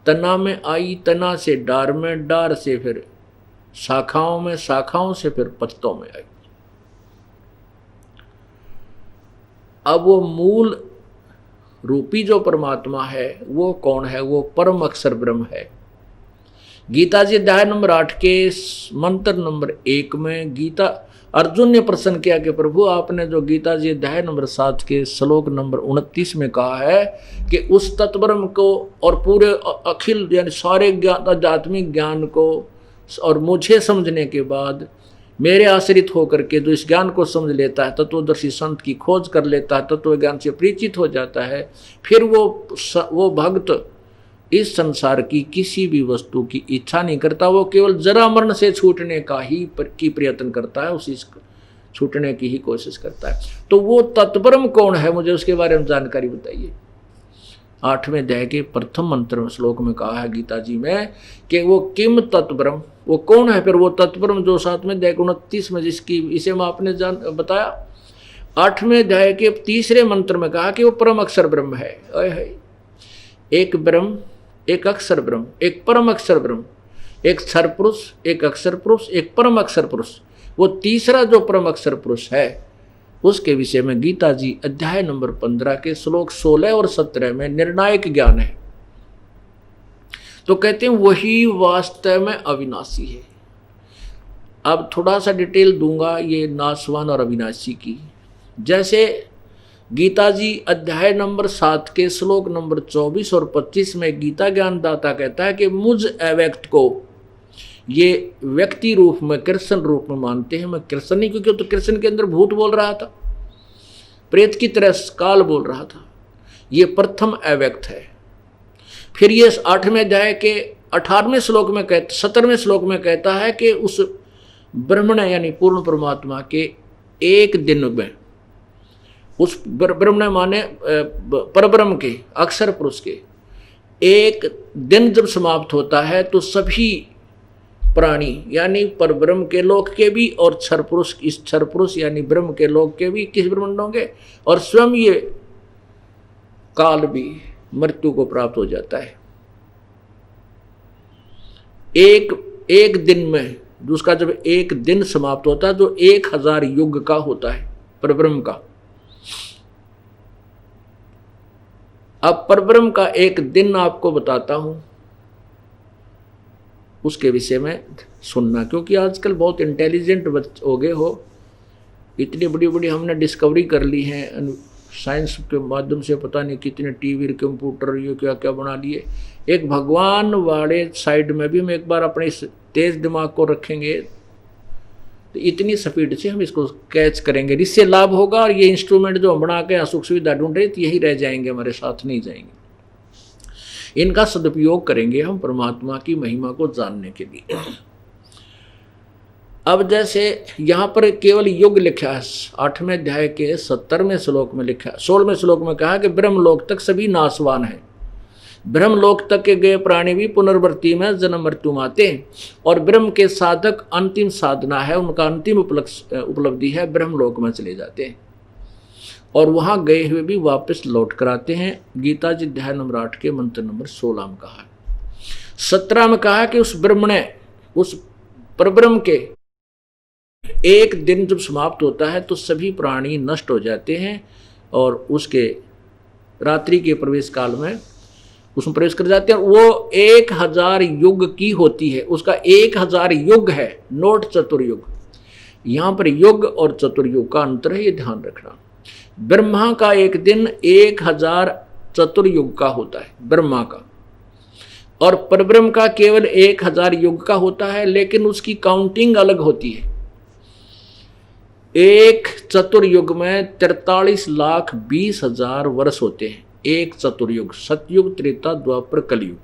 तना में आई, तना से डार में, डार से फिर शाखाओं में, शाखाओं से फिर पत्तों में आई। अब वो मूल रूपी जो परमात्मा है वो कौन है? वो परम अक्षर ब्रह्म है। गीता जी अध्याय नंबर 8 के मंत्र नंबर 1 में गीता अर्जुन ने प्रश्न किया कि प्रभु आपने जो गीता जी अध्याय नंबर 7 के श्लोक नंबर 29 में कहा है कि उस तत्ब्रह्म को और पूरे अखिल यानी सारे ज्ञान आध्यात्मिक ज्ञान को और मुझे समझने के बाद मेरे आश्रित होकर के जो इस ज्ञान को समझ लेता है, तत्वदर्शी संत की खोज कर लेता है, तत्व ज्ञान से परिचित हो जाता है, फिर वो भक्त इस संसार की किसी भी वस्तु की इच्छा नहीं करता। वो केवल जरा मरण से छूटने का ही प्रयत्न करता है, उसी छूटने की ही कोशिश करता है। तो वो तत्ब्रह्म कौन है, मुझे उसके बारे में जानकारी बताइए। 8वें अध्याय के प्रथम मंत्र में श्लोक में कहा है गीता जी में कि वो किम तत्ब्रह्म, वो कौन है? फिर वो तत्ब्रह्म जो 7वें अध्याय के 29 में जिसकी इसे मैं आपने बताया। 8वें अध्याय के 3रे मंत्र में कहा कि वो परम अक्षर ब्रह्म है। एक ब्रह्म, एक अक्षर ब्रह्म, एक परम अक्षर ब्रह्म, एक क्षर पुरुष, एक अक्षर पुरुष, एक परम अक्षर पुरुष। वो तीसरा जो परम अक्षर पुरुष है उसके विषय में गीता जी अध्याय नंबर 15 के श्लोक 16 और 17 में निर्णायक ज्ञान है। तो कहते हैं वही वास्तव में अविनाशी है। अब थोड़ा सा डिटेल दूंगा ये नाशवान और अविनाशी की। जैसे गीता जी अध्याय नंबर 7 के श्लोक नंबर 24 और 25 में गीता ज्ञानदाता कहता है कि मुझ अव्यक्त को ये व्यक्ति रूप में कृष्ण रूप में मानते हैं। मैं कृष्ण नहीं, क्योंकि तो कृष्ण के अंदर भूत बोल रहा था, प्रेत की तरह काल बोल रहा था। ये प्रथम अव्यक्त है। फिर ये 8वें अध्याय के 18वें श्लोक में 17वें श्लोक में कहता है कि उस ब्रह्मण यानी पूर्ण परमात्मा के एक दिन में, उस ब्रह्मण माने परब्रह्म के अक्षर पुरुष के एक दिन जब समाप्त होता है तो सभी प्राणी यानी परब्रह्म के लोक के भी और क्षर पुरुष, इस क्षर पुरुष यानी ब्रह्म के लोक के भी किस ब्रह्मांड होंगे, और स्वयं ये काल भी मृत्यु को प्राप्त हो जाता है। एक दिन में, उसका जब एक दिन समाप्त होता है तो 1000 युग का होता है परब्रह्म का। अब परब्रह्म का एक दिन आपको बताता हूं, उसके विषय में सुनना, क्योंकि आजकल बहुत इंटेलिजेंट हो गए हो, इतनी बड़ी बड़ी हमने डिस्कवरी कर ली है साइंस के माध्यम से, पता नहीं कितने टीवी कंप्यूटर ये क्या क्या बना लिए। एक भगवान वाले साइड में भी हम एक बार अपने तेज दिमाग को रखेंगे तो इतनी स्पीड से हम इसको कैच करेंगे, इससे लाभ होगा। और ये इंस्ट्रूमेंट जो हम बना के सुख सुविधा ढूंढ रहे यही रह जाएंगे, हमारे साथ नहीं जाएंगे। इनका सदुपयोग करेंगे हम परमात्मा की महिमा को जानने के लिए। अब जैसे यहाँ पर केवल युग लिखा है, 8वें अध्याय के 17वें श्लोक में लिखा है, 16वें श्लोक में कहा कि ब्रह्मलोक तक सभी नाशवान है। ब्रह्मलोक तक के गए प्राणी भी पुनर्वृत्ति में जन्म मृत्यु आते हैं, और ब्रह्म के साधक अंतिम साधना है, उनका अंतिम उपलब्धि है, ब्रह्मलोक में चले जाते हैं और वहां गए हुए भी वापस लौट कर आते हैं। गीता जी अध्याय नंबर 8 के मंत्र नंबर 16 में कहा है। 17 में कहा कि उस ब्रह्म ने, उस परब्रह्म के एक दिन जब समाप्त होता है तो सभी प्राणी नष्ट हो जाते हैं और उसके रात्रि के प्रवेश काल में उसमें प्रवेश कर जाते हैं। वो 1000 युग की होती है, उसका 1000 युग है, नोट चतुर्युग। यहाँ पर युग और चतुर्युग का अंतर है, ये ध्यान रखना। ब्रह्मा का एक दिन 1000 चतुर्युग का होता है ब्रह्मा का, और परब्रह्म का केवल 1000 युग का होता है, लेकिन उसकी काउंटिंग अलग होती है। एक चतुर्युग में 43,20,000 वर्ष होते हैं, एक चतुर्युग, सतयुग, त्रेता, द्वापर, कलयुग।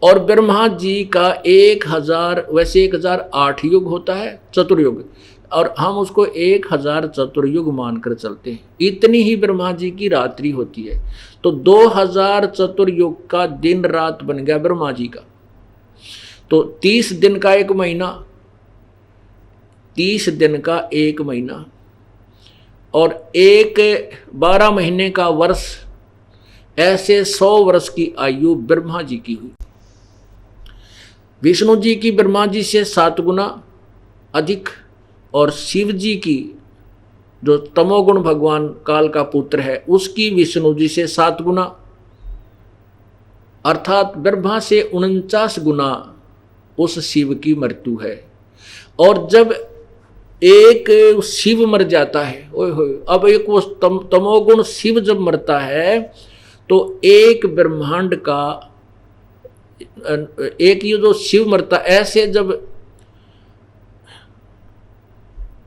और ब्रह्मा जी का 1000, वैसे 1008 युग होता है चतुर्युग, और हम उसको 1000 चतुर्युग मानकर चलते हैं। इतनी ही ब्रह्मा जी की रात्रि होती है, तो 2000 चतुर्युग का दिन रात बन गया ब्रह्मा जी का। तो 30 दिन का एक महीना, 30 दिन का एक महीना, और 12 महीने का वर्ष, ऐसे 100 वर्ष की आयु ब्रह्मा जी की हुई। विष्णु जी की ब्रह्मा जी से 7 गुना अधिक, और शिव जी की जो तमोगुण भगवान काल का पुत्र है, उसकी विष्णु जी से 7 गुना, अर्थात ब्रह्मा से 49 गुना उस शिव की मृत्यु है। और जब एक शिव मर जाता है, ओए होए, अब एक वो तमोगुण शिव जब मरता है तो एक ब्रह्मांड का, एक ये जो शिव मरता ऐसे जब,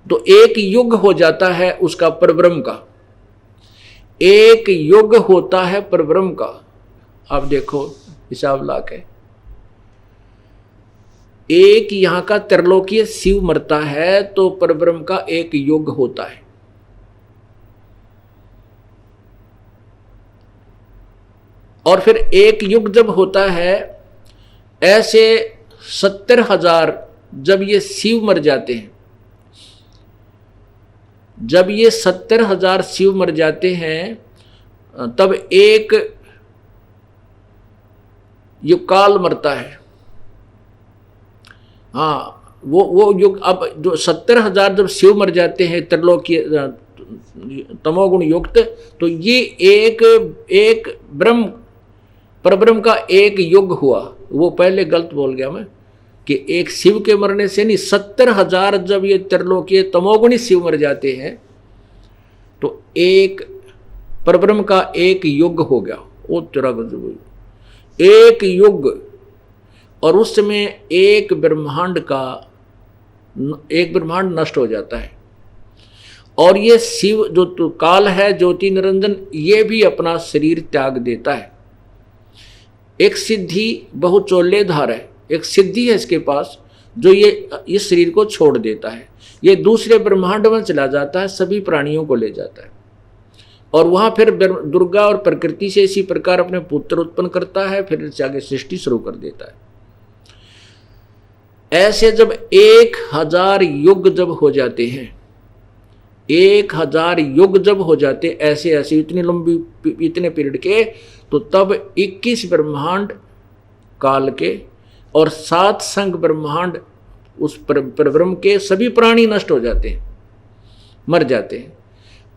तो एक युग हो जाता है उसका परब्रह्म का, एक युग होता है परब्रह्म का। आप देखो हिसाब ला के, एक यहां का त्रिलोकीय शिव मरता है तो परब्रह्म का एक युग होता है। और फिर एक युग जब होता है, ऐसे 70,000 जब ये शिव मर जाते हैं, जब ये 70,000 शिव मर जाते हैं तब एक युग काल मरता है। हाँ, वो युग, अब जो 70,000 जब शिव मर जाते हैं त्रिलोकीय तमोगुण युक्त, तो ये एक ब्रह्म परब्रह्म का एक युग हुआ। वो पहले गलत बोल गया मैं कि एक शिव के मरने से नहीं, 70,000 जब ये त्रिलोकीय तमोगुणी शिव मर जाते हैं तो एक परब्रह्म का एक युग हो गया। वो तेरा एक युग, और उस समय एक ब्रह्मांड नष्ट हो जाता है। और ये शिव जो तो काल है, ज्योति निरंजन, ये भी अपना शरीर त्याग देता है। एक सिद्धि बहुचोल्लेधार है, एक सिद्धि है इसके पास जो ये इस शरीर को छोड़ देता है, ये दूसरे ब्रह्मांड में चला जाता है, सभी प्राणियों को ले जाता है और वहां फिर दुर्गा और प्रकृति से इसी प्रकार अपने पुत्र उत्पन्न करता है, फिर आगे सृष्टि शुरू कर देता है। ऐसे जब 1000 युग जब हो जाते हैं, 1000 युग जब हो जाते ऐसे ऐसे इतनी लंबी इतने पीरियड के, तो तब 21 ब्रह्मांड काल के और 7 संग ब्रह्मांड उस परब्रह्म के सभी प्राणी नष्ट हो जाते हैं, मर जाते हैं।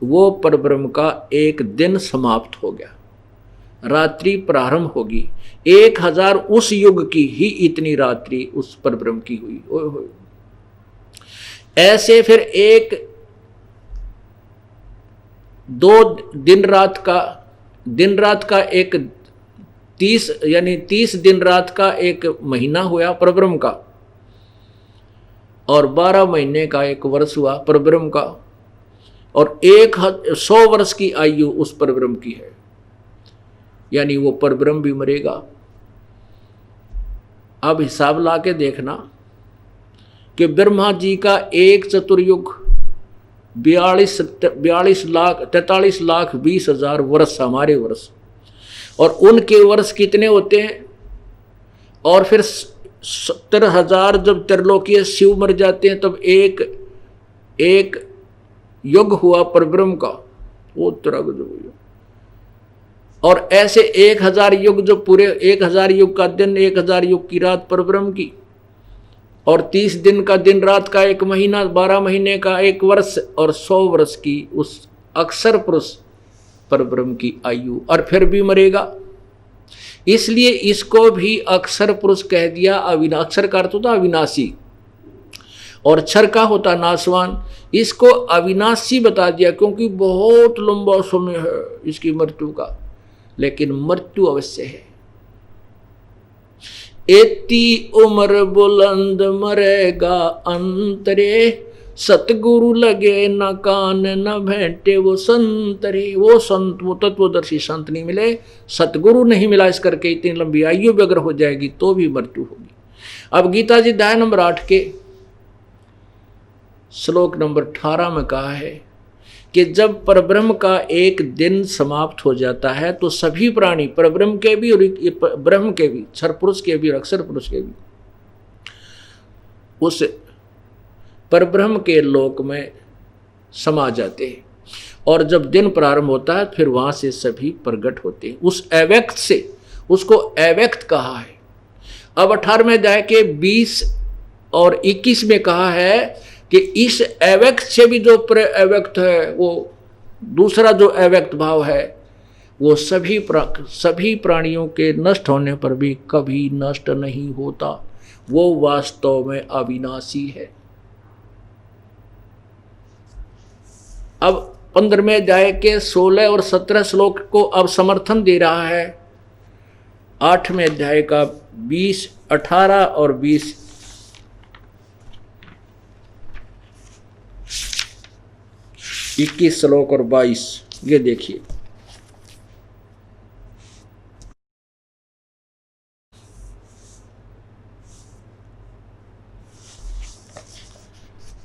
वो परब्रह्म का एक दिन समाप्त हो गया, रात्रि प्रारंभ होगी। 1000 उस युग की ही इतनी रात्रि उस परब्रह्म की हुई। ओए होए, ऐसे फिर एक 2 दिन रात का एक 30 यानी 30 दिन रात का एक महीना हुआ परब्रह्म का, और 12 महीने का एक वर्ष हुआ परब्रह्म का, और 100 वर्ष की आयु उस परब्रह्म की है। यानी वो परब्रह्म भी मरेगा। अब हिसाब ला के देखना कि ब्रह्मा जी का एक चतुर्युग 43,20,20,000 वर्ष हमारे वर्ष, और उनके वर्ष कितने होते हैं। और फिर 70,000 जब त्रिलोकीय शिव मर जाते हैं तब एक युग हुआ परब्रह्म का, वो तरह। और ऐसे 1000 युग जो पूरे 1000 युग का दिन, 1000 युग की रात परब्रह्म की, और 30 दिन का दिन रात का एक महीना, 12 महीने का एक वर्ष, और 100 वर्ष की उस अक्षर पुरुष परब्रह्म की आयु, और फिर भी मरेगा। इसलिए इसको भी अक्षर पुरुष कह दिया। अक्षर का अर्थ होता अविनाशी और क्षर का होता नाशवान। इसको अविनाशी बता दिया क्योंकि बहुत लंबा समय है इसकी मृत्यु का, लेकिन मृत्यु अवश्य है। एती उम्र बुलंद मरेगा अंतरे, सतगुरु लगे न कान न भेंटे वो संतरे। वो संत, वो तत्वदर्शी संत नहीं मिले, सतगुरु नहीं मिला, इस करके इतनी लंबी आयु भी अगर हो जाएगी तो भी मृत्यु होगी। अब गीता जी अध्याय नंबर 8 के श्लोक नंबर 18 में कहा है कि जब परब्रह्म का एक दिन समाप्त हो जाता है तो सभी प्राणी, परब्रह्म के भी और ब्रह्म के भी, क्षर पुरुष के भी और अक्षर पुरुष के भी, उस परब्रह्म के लोक में समा जाते हैं। और जब दिन प्रारंभ होता है फिर वहां से सभी प्रकट होते हैं उस अव्यक्त से। उसको अव्यक्त कहा है। अब 18वें अध्याय के 20 और 21 में कहा है कि इस अव्यक्त से भी जो अव्यक्त है, वो दूसरा जो अव्यक्त भाव है, वो सभी प्राणियों के नष्ट होने पर भी कभी नष्ट नहीं होता, वो वास्तव में अविनाशी है। अब 15वें अध्याय के 16 और 17 श्लोक को अब समर्थन दे रहा है 8वें अध्याय का 20, 18 और 20। इक्कीस श्लोक और 22, ये देखिए।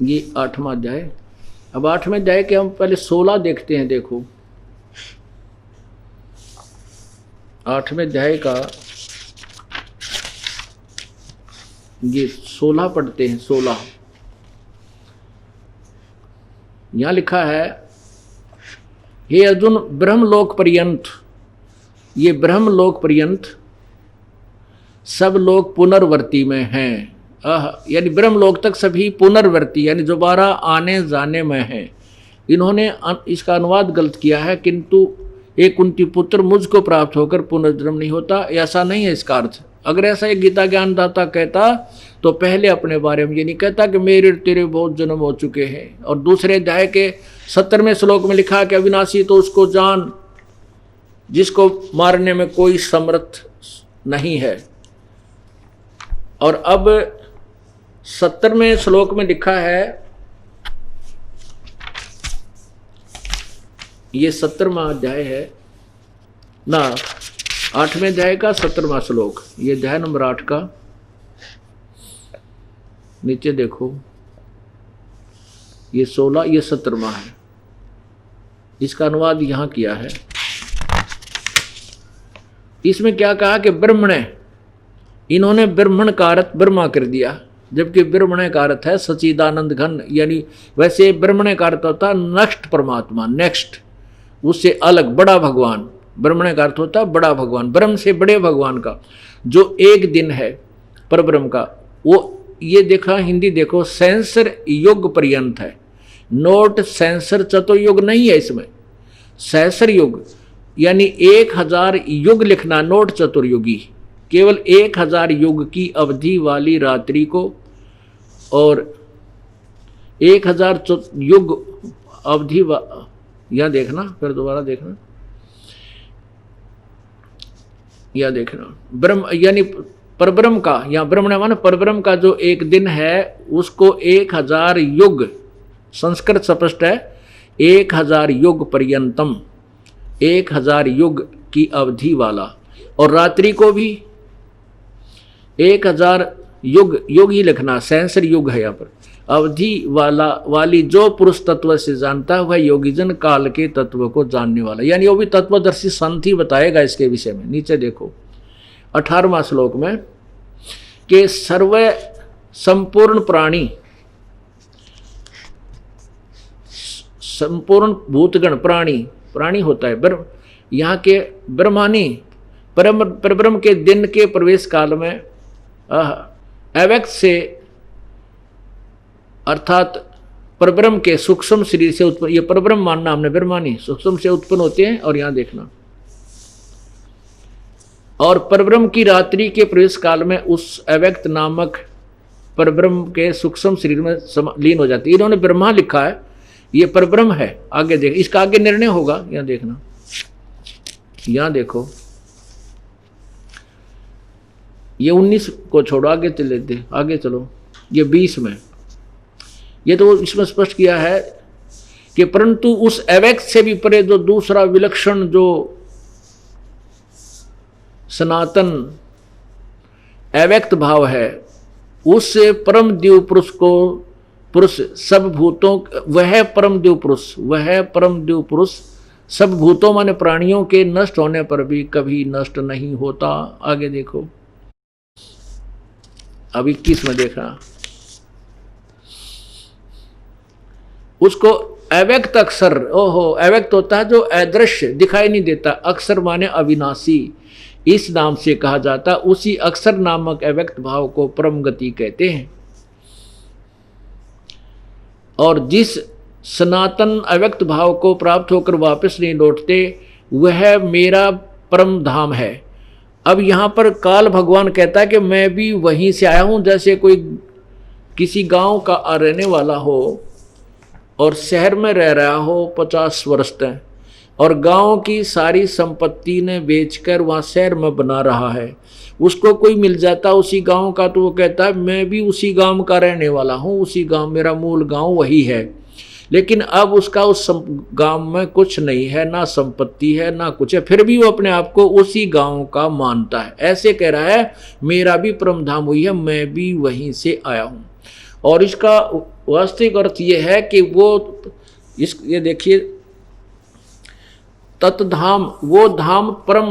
ये 8वां अध्याय। अब 8वें अध्याय के हम पहले 16 देखते हैं। देखो 8वें अध्याय का ये 16 पढ़ते हैं। 16 यहां लिखा है, हे अर्जुन, ब्रह्मलोक पर्यंत, ये ब्रह्मलोक पर्यंत सब लोग पुनर्वर्ती में हैं। यानी ब्रह्मलोक तक सभी पुनर्वर्ती यानी दोबारा आने जाने में हैं। इन्होंने इसका अनुवाद गलत किया है, किंतु एक कुंती पुत्र मुझको प्राप्त होकर पुनर्जन्म नहीं होता, ऐसा नहीं है इसका अर्थ। अगर ऐसा एक गीता ज्ञानदाता कहता तो पहले अपने बारे में ये नहीं कहता कि मेरे तेरे बहुत जन्म हो चुके हैं। और दूसरे अध्याय के 17वें श्लोक में लिखा कि अविनाशी तो उसको जान जिसको मारने में कोई समर्थ नहीं है। और अब 17वें श्लोक में लिखा है, ये 17वां अध्याय है ना, 8वें अध्याय का 17वां श्लोक, ये अध्याय नंबर 8 का नीचे देखो, ये 16, ये 17वां है। इसका अनुवाद यहां किया है। इसमें क्या कहा कि ब्रह्मण, इन्होंने ब्रह्मण का अर्थ ब्रह्मा कर दिया, जबकि ब्रह्मण का अर्थ है सच्चिदानंद घन। यानी वैसे ब्रह्मण का अर्थ होता नेक्स्ट परमात्मा, नेक्स्ट, उससे अलग बड़ा भगवान। ब्रह्मण का अर्थ होता बड़ा भगवान, ब्रह्म से बड़े भगवान का जो एक दिन है पर ब्रह्म का। वो ये देखा, हिंदी देखो, सेंसर युग पर्यंत है, नोट सेंसर चतुर्युग नहीं है इसमें, सहस्र युग यानी 1000 युग लिखना, नोट चतुर्युगी। केवल 1000 युग की अवधि वाली रात्रि को और 1000 युग अवधि यहां देखना, फिर दोबारा देखना, यह देखना, ब्रह्म यानी परब्रह्म का, या ब्रह्म माने परब्रह्म का जो एक दिन है उसको 1000 युग, संस्कृत स्पष्ट है, 1000 युग पर्यंतम, 1000 युग की अवधि वाला। और रात्रि को भी 1000 युग, युग ही लिखना, सहस्र युग है यहाँ पर, अवधि वाली जो पुरुष तत्व से जानता है वह योगीजन काल के तत्व को जानने वाला। यानी वो भी तत्वदर्शी संत ही बताएगा इसके विषय में। नीचे देखो 18वां श्लोक में कि सर्व संपूर्ण प्राणी, संपूर्ण भूतगण, प्राणी होता है यहाँ के ब्रह्मानी परब्रह्म के दिन के प्रवेश काल में अव्यक्त से अर्थात परब्रह्म के सूक्ष्म शरीर से उत्पन्न, ये परब्रह्म मानना हमने, ब्रह्मानी सूक्ष्म से उत्पन्न होते हैं। और यहां देखना, और परब्रह्म की रात्रि के प्रवेश काल में उस अव्यक्त नामक परब्रह्म के सूक्ष्म शरीर में लीन हो जाती है। इन्होंने ब्रह्मा लिखा है, ये परब्रह्म है। आगे देख, इसका आगे निर्णय होगा, यहां देखना, यहां देखो, ये 19 को छोड़ो, आगे चल लेते, आगे चलो, ये 20 में, ये तो इसमें स्पष्ट किया है कि परंतु उस अव्यक्त से भी परे जो दूसरा विलक्षण जो सनातन अव्यक्त भाव है, उससे परम दिव्य पुरुष को, पुरुष सब भूतों, वह परम दिव्य पुरुष, वह परम दिव्य पुरुष सब भूतों माने प्राणियों के नष्ट होने पर भी कभी नष्ट नहीं होता। आगे देखो, अब 21 में देखना, उसको अव्यक्त अक्षर, ओहो, अव्यक्त होता है जो अदृश्य दिखाई नहीं देता, अक्षर माने अविनाशी, इस नाम से कहा जाता। उसी अक्षर नामक अव्यक्त भाव को परम गति कहते हैं। और जिस सनातन अव्यक्त भाव को प्राप्त होकर वापस नहीं लौटते वह मेरा परम धाम है। अब यहाँ पर काल भगवान कहता है कि मैं भी वहीं से आया हूँ। जैसे कोई किसी गांव का रहने वाला हो और शहर में रह रहा हो 50 वर्ष तक, और गांव की सारी संपत्ति ने बेचकर वहाँ शहर में बना रहा है, उसको कोई मिल जाता उसी गांव का, तो वो कहता है मैं भी उसी गांव का रहने वाला हूँ, उसी गांव, मेरा मूल गांव वही है। लेकिन अब उसका उस गांव में कुछ नहीं है, ना संपत्ति है ना कुछ है, फिर भी वो अपने आप को उसी गांव का मानता है। ऐसे कह रहा है मेरा भी परम धाम वही है, मैं भी वहीं से आया हूँ। और इसका वास्तविक अर्थ ये है कि वो ये देखिए, तत्धाम, वो धाम परम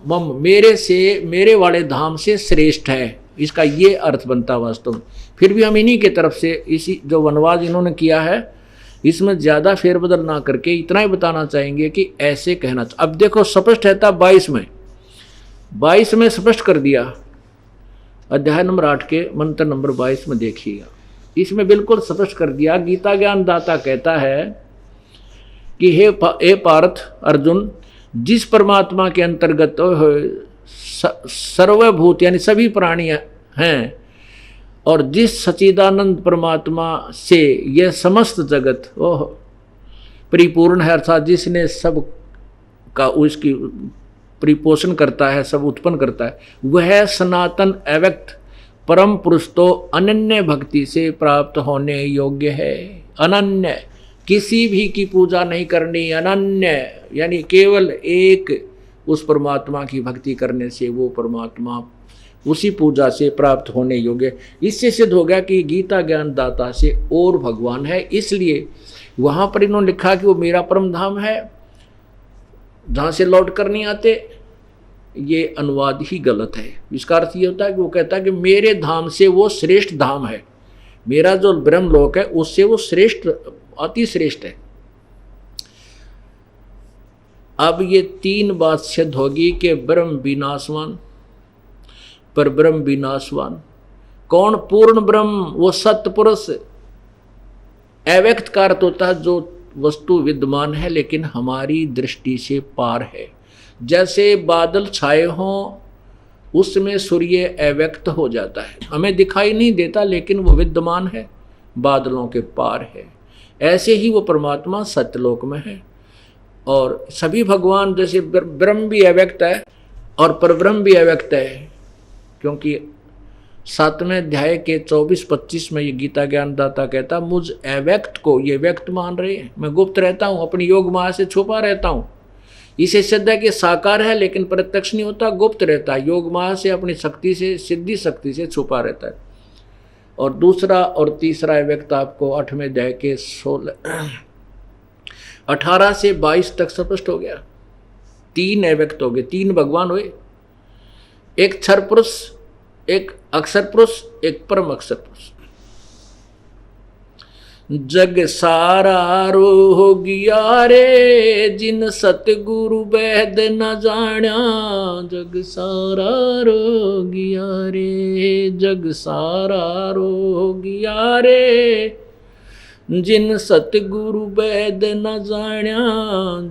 मम, मेरे वाले धाम से श्रेष्ठ है। इसका ये अर्थ बनता वास्तव में। फिर भी हम इन्हीं की तरफ से इसी जो वनवास इन्होंने किया है इसमें ज़्यादा फेरबदल ना करके इतना ही बताना चाहेंगे कि ऐसे कहना। अब देखो स्पष्ट है था 22 में स्पष्ट कर दिया, अध्याय नंबर 8 के मंत्र नंबर 22 में देखिएगा। इसमें बिल्कुल स्पष्ट कर दिया। गीता ज्ञान दाता कहता है कि हे पार्थ अर्जुन, जिस परमात्मा के अंतर्गत सर्वभूत यानी सभी प्राणी हैं और जिस सच्चिदानंद परमात्मा से यह समस्त जगत परिपूर्ण है, अर्थात जिसने सब का उसकी परिपोषण करता है, सब उत्पन्न करता है, वह सनातन अव्यक्त परम पुरुष तो अनन्य भक्ति से प्राप्त होने योग्य है। अनन्य, किसी भी की पूजा नहीं करनी, अनन्य यानी केवल एक उस परमात्मा की भक्ति करने से वो परमात्मा उसी पूजा से प्राप्त होने योग्य। इससे सिद्ध हो गया कि गीता ज्ञान दाता से और भगवान है। इसलिए वहाँ पर इन्होंने लिखा कि वो मेरा परम धाम है, जहाँ से लौट कर नहीं आते। ये अनुवाद ही गलत है। इसका अर्थ ये होता है कि वो कहता है कि मेरे धाम से वो श्रेष्ठ धाम है, मेरा जो ब्रह्मलोक है उससे वो श्रेष्ठ, अति श्रेष्ठ है। अब ये 3 बात सिद्ध होगी कि ब्रह्म विनाशवान, पर ब्रह्म विनाशवान कौन? पूर्ण ब्रह्म, वो सत्य पुरुष। अव्यक्त का अर्थ होता है जो वस्तु विद्यमान है लेकिन हमारी दृष्टि से पार है। जैसे बादल छाए हों उसमें सूर्य अव्यक्त हो जाता है, हमें दिखाई नहीं देता लेकिन वो विद्यमान है, बादलों के पार है। ऐसे ही वो परमात्मा सत्यलोक में है। और सभी भगवान, जैसे ब्रह्म भी अव्यक्त है और परब्रह्म भी अव्यक्त है, क्योंकि 7वें अध्याय के 24-25 में ये गीता ज्ञान दाता कहता मुझ अव्यक्त को ये व्यक्त मान रहे हैं, मैं गुप्त रहता हूँ, अपनी योग माया से छुपा रहता हूँ। इसे सिद्ध है कि साकार है लेकिन प्रत्यक्ष नहीं होता, गुप्त रहता है, योग माया से अपनी शक्ति से, सिद्धि शक्ति से छुपा रहता है। और दूसरा और तीसरा अव्यक्त आपको 8वें अध्याय के 18 से 22 तक स्पष्ट हो गया। 3 अव्यक्त हो गए, 3 भगवान हुए, एक क्षर पुरुष, एक अक्षर पुरुष, एक परम अक्षर पुरुष। जग सारा रोगिया रे जिन सतगुरु वैद न जाण्या, जग सारा रोगिया रे, जग सारा रोगिया रे जिन सतगुरु वैद न जाण्या,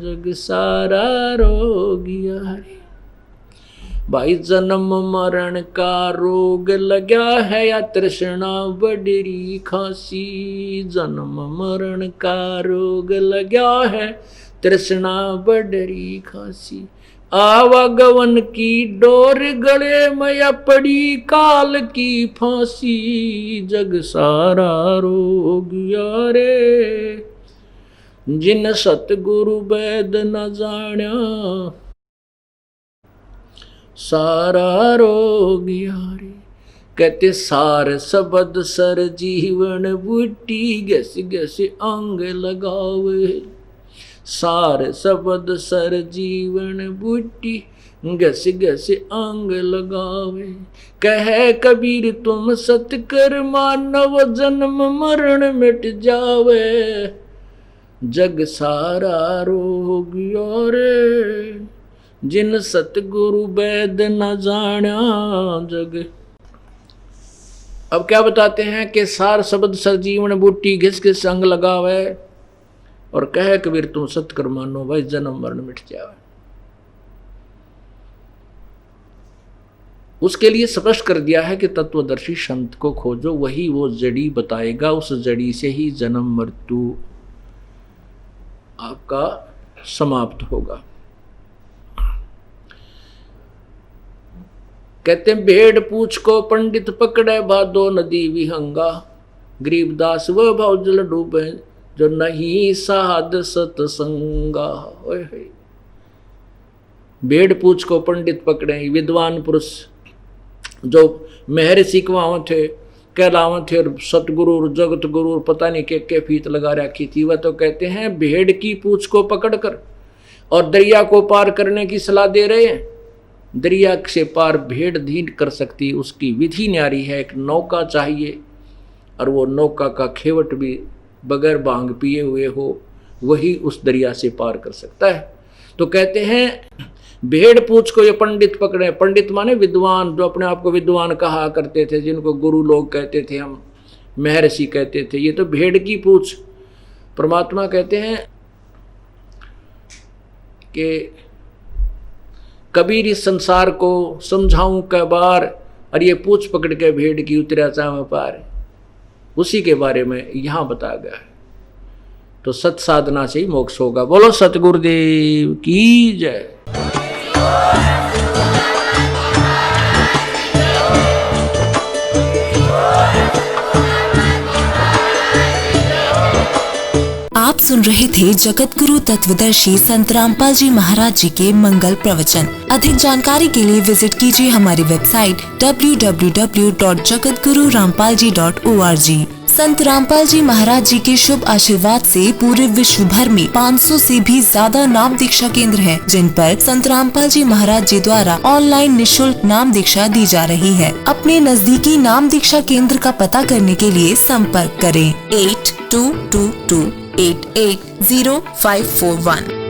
जग सारा रोगिया रे। भाई जन्म मरण का रोग लगा है या तृष्णा बडरी खांसी, जन्म मरण का रोग लगा है तृष्णा बडरी खांसी। आवागवन की डोर गले में पड़ी काल की फांसी, जग सारा रोग यारे जिन सतगुरु वैद न जाण्या, सारा रोग यारे। कहते सार सबद सर जीवन बूटी, गस गस अंग लगावे, सार सबद सर जीवन बूटी, गस गस अंग लगावे। कहे कबीर तुम सत कर मानव, जन्म मरण मिट जावे, जग सारा रोग यारे जिन सतगुरु वैद न जाण्या, जग। अब क्या बताते हैं कि सार शब्द सजीवन बूटी घिस के संग लगावे और कहे कबीर तुम सत्कर मानो भाई जन्म मरण मिट जावे। उसके लिए स्पष्ट कर दिया है कि तत्वदर्शी संत को खोजो, वही वो जड़ी बताएगा, उस जड़ी से ही जन्म मृत्यु आपका समाप्त होगा। कहते हैं भेड़ पूछ को पंडित पकड़े भादो नदी विहंगा, गरीबदास वह भाव जल डूबे जो नहीं साध सतसंगा। भेड़ पूछ को पंडित पकड़े, विद्वान पुरुष जो महर्षि कहलावत थे, कहलावत थे और सतगुरु जगत गुरु पता नहीं के फीत लगा रखी थी, वह तो कहते हैं भेड़ की पूछ को पकड़कर और दरिया को पार करने की सलाह दे रहे हैं। दरिया से पार भेड़ नहीं कर सकती, उसकी विधि न्यारी है, एक नौका चाहिए और वो नौका का खेवट भी बगैर भांग पिए हुए हो, वही उस दरिया से पार कर सकता है। तो कहते हैं भेड़ पूछ को ये पंडित पकड़े, पंडित माने विद्वान, जो अपने आप को विद्वान कहा करते थे, जिनको गुरु लोग कहते थे, हम महर्षि कहते थे, ये तो भेड़ की पूछ। परमात्मा कहते हैं कि कबीर इस संसार को समझाऊं कै बार, और ये पूछ पकड़ के भेड़ की उतरा चाव पार, उसी के बारे में यहां बताया गया है। तो सत साधना से ही मोक्ष होगा। बोलो सतगुरुदेव की जय। आप सुन रहे थे जगत गुरु तत्वदर्शी संत रामपाल जी महाराज जी के मंगल प्रवचन। अधिक जानकारी के लिए विजिट कीजिए हमारी वेबसाइट www.jagatgururampalji.org। संत रामपाल जी महाराज जी के शुभ आशीर्वाद से पूरे विश्व भर में 500 से भी ज्यादा नाम दीक्षा केंद्र हैं, जिन पर संत रामपाल जी महाराज जी द्वारा ऑनलाइन निशुल्क नाम दीक्षा दी जा रही है। अपने नजदीकी नाम दीक्षा केंद्र का पता करने के लिए संपर्क करें 8222880541।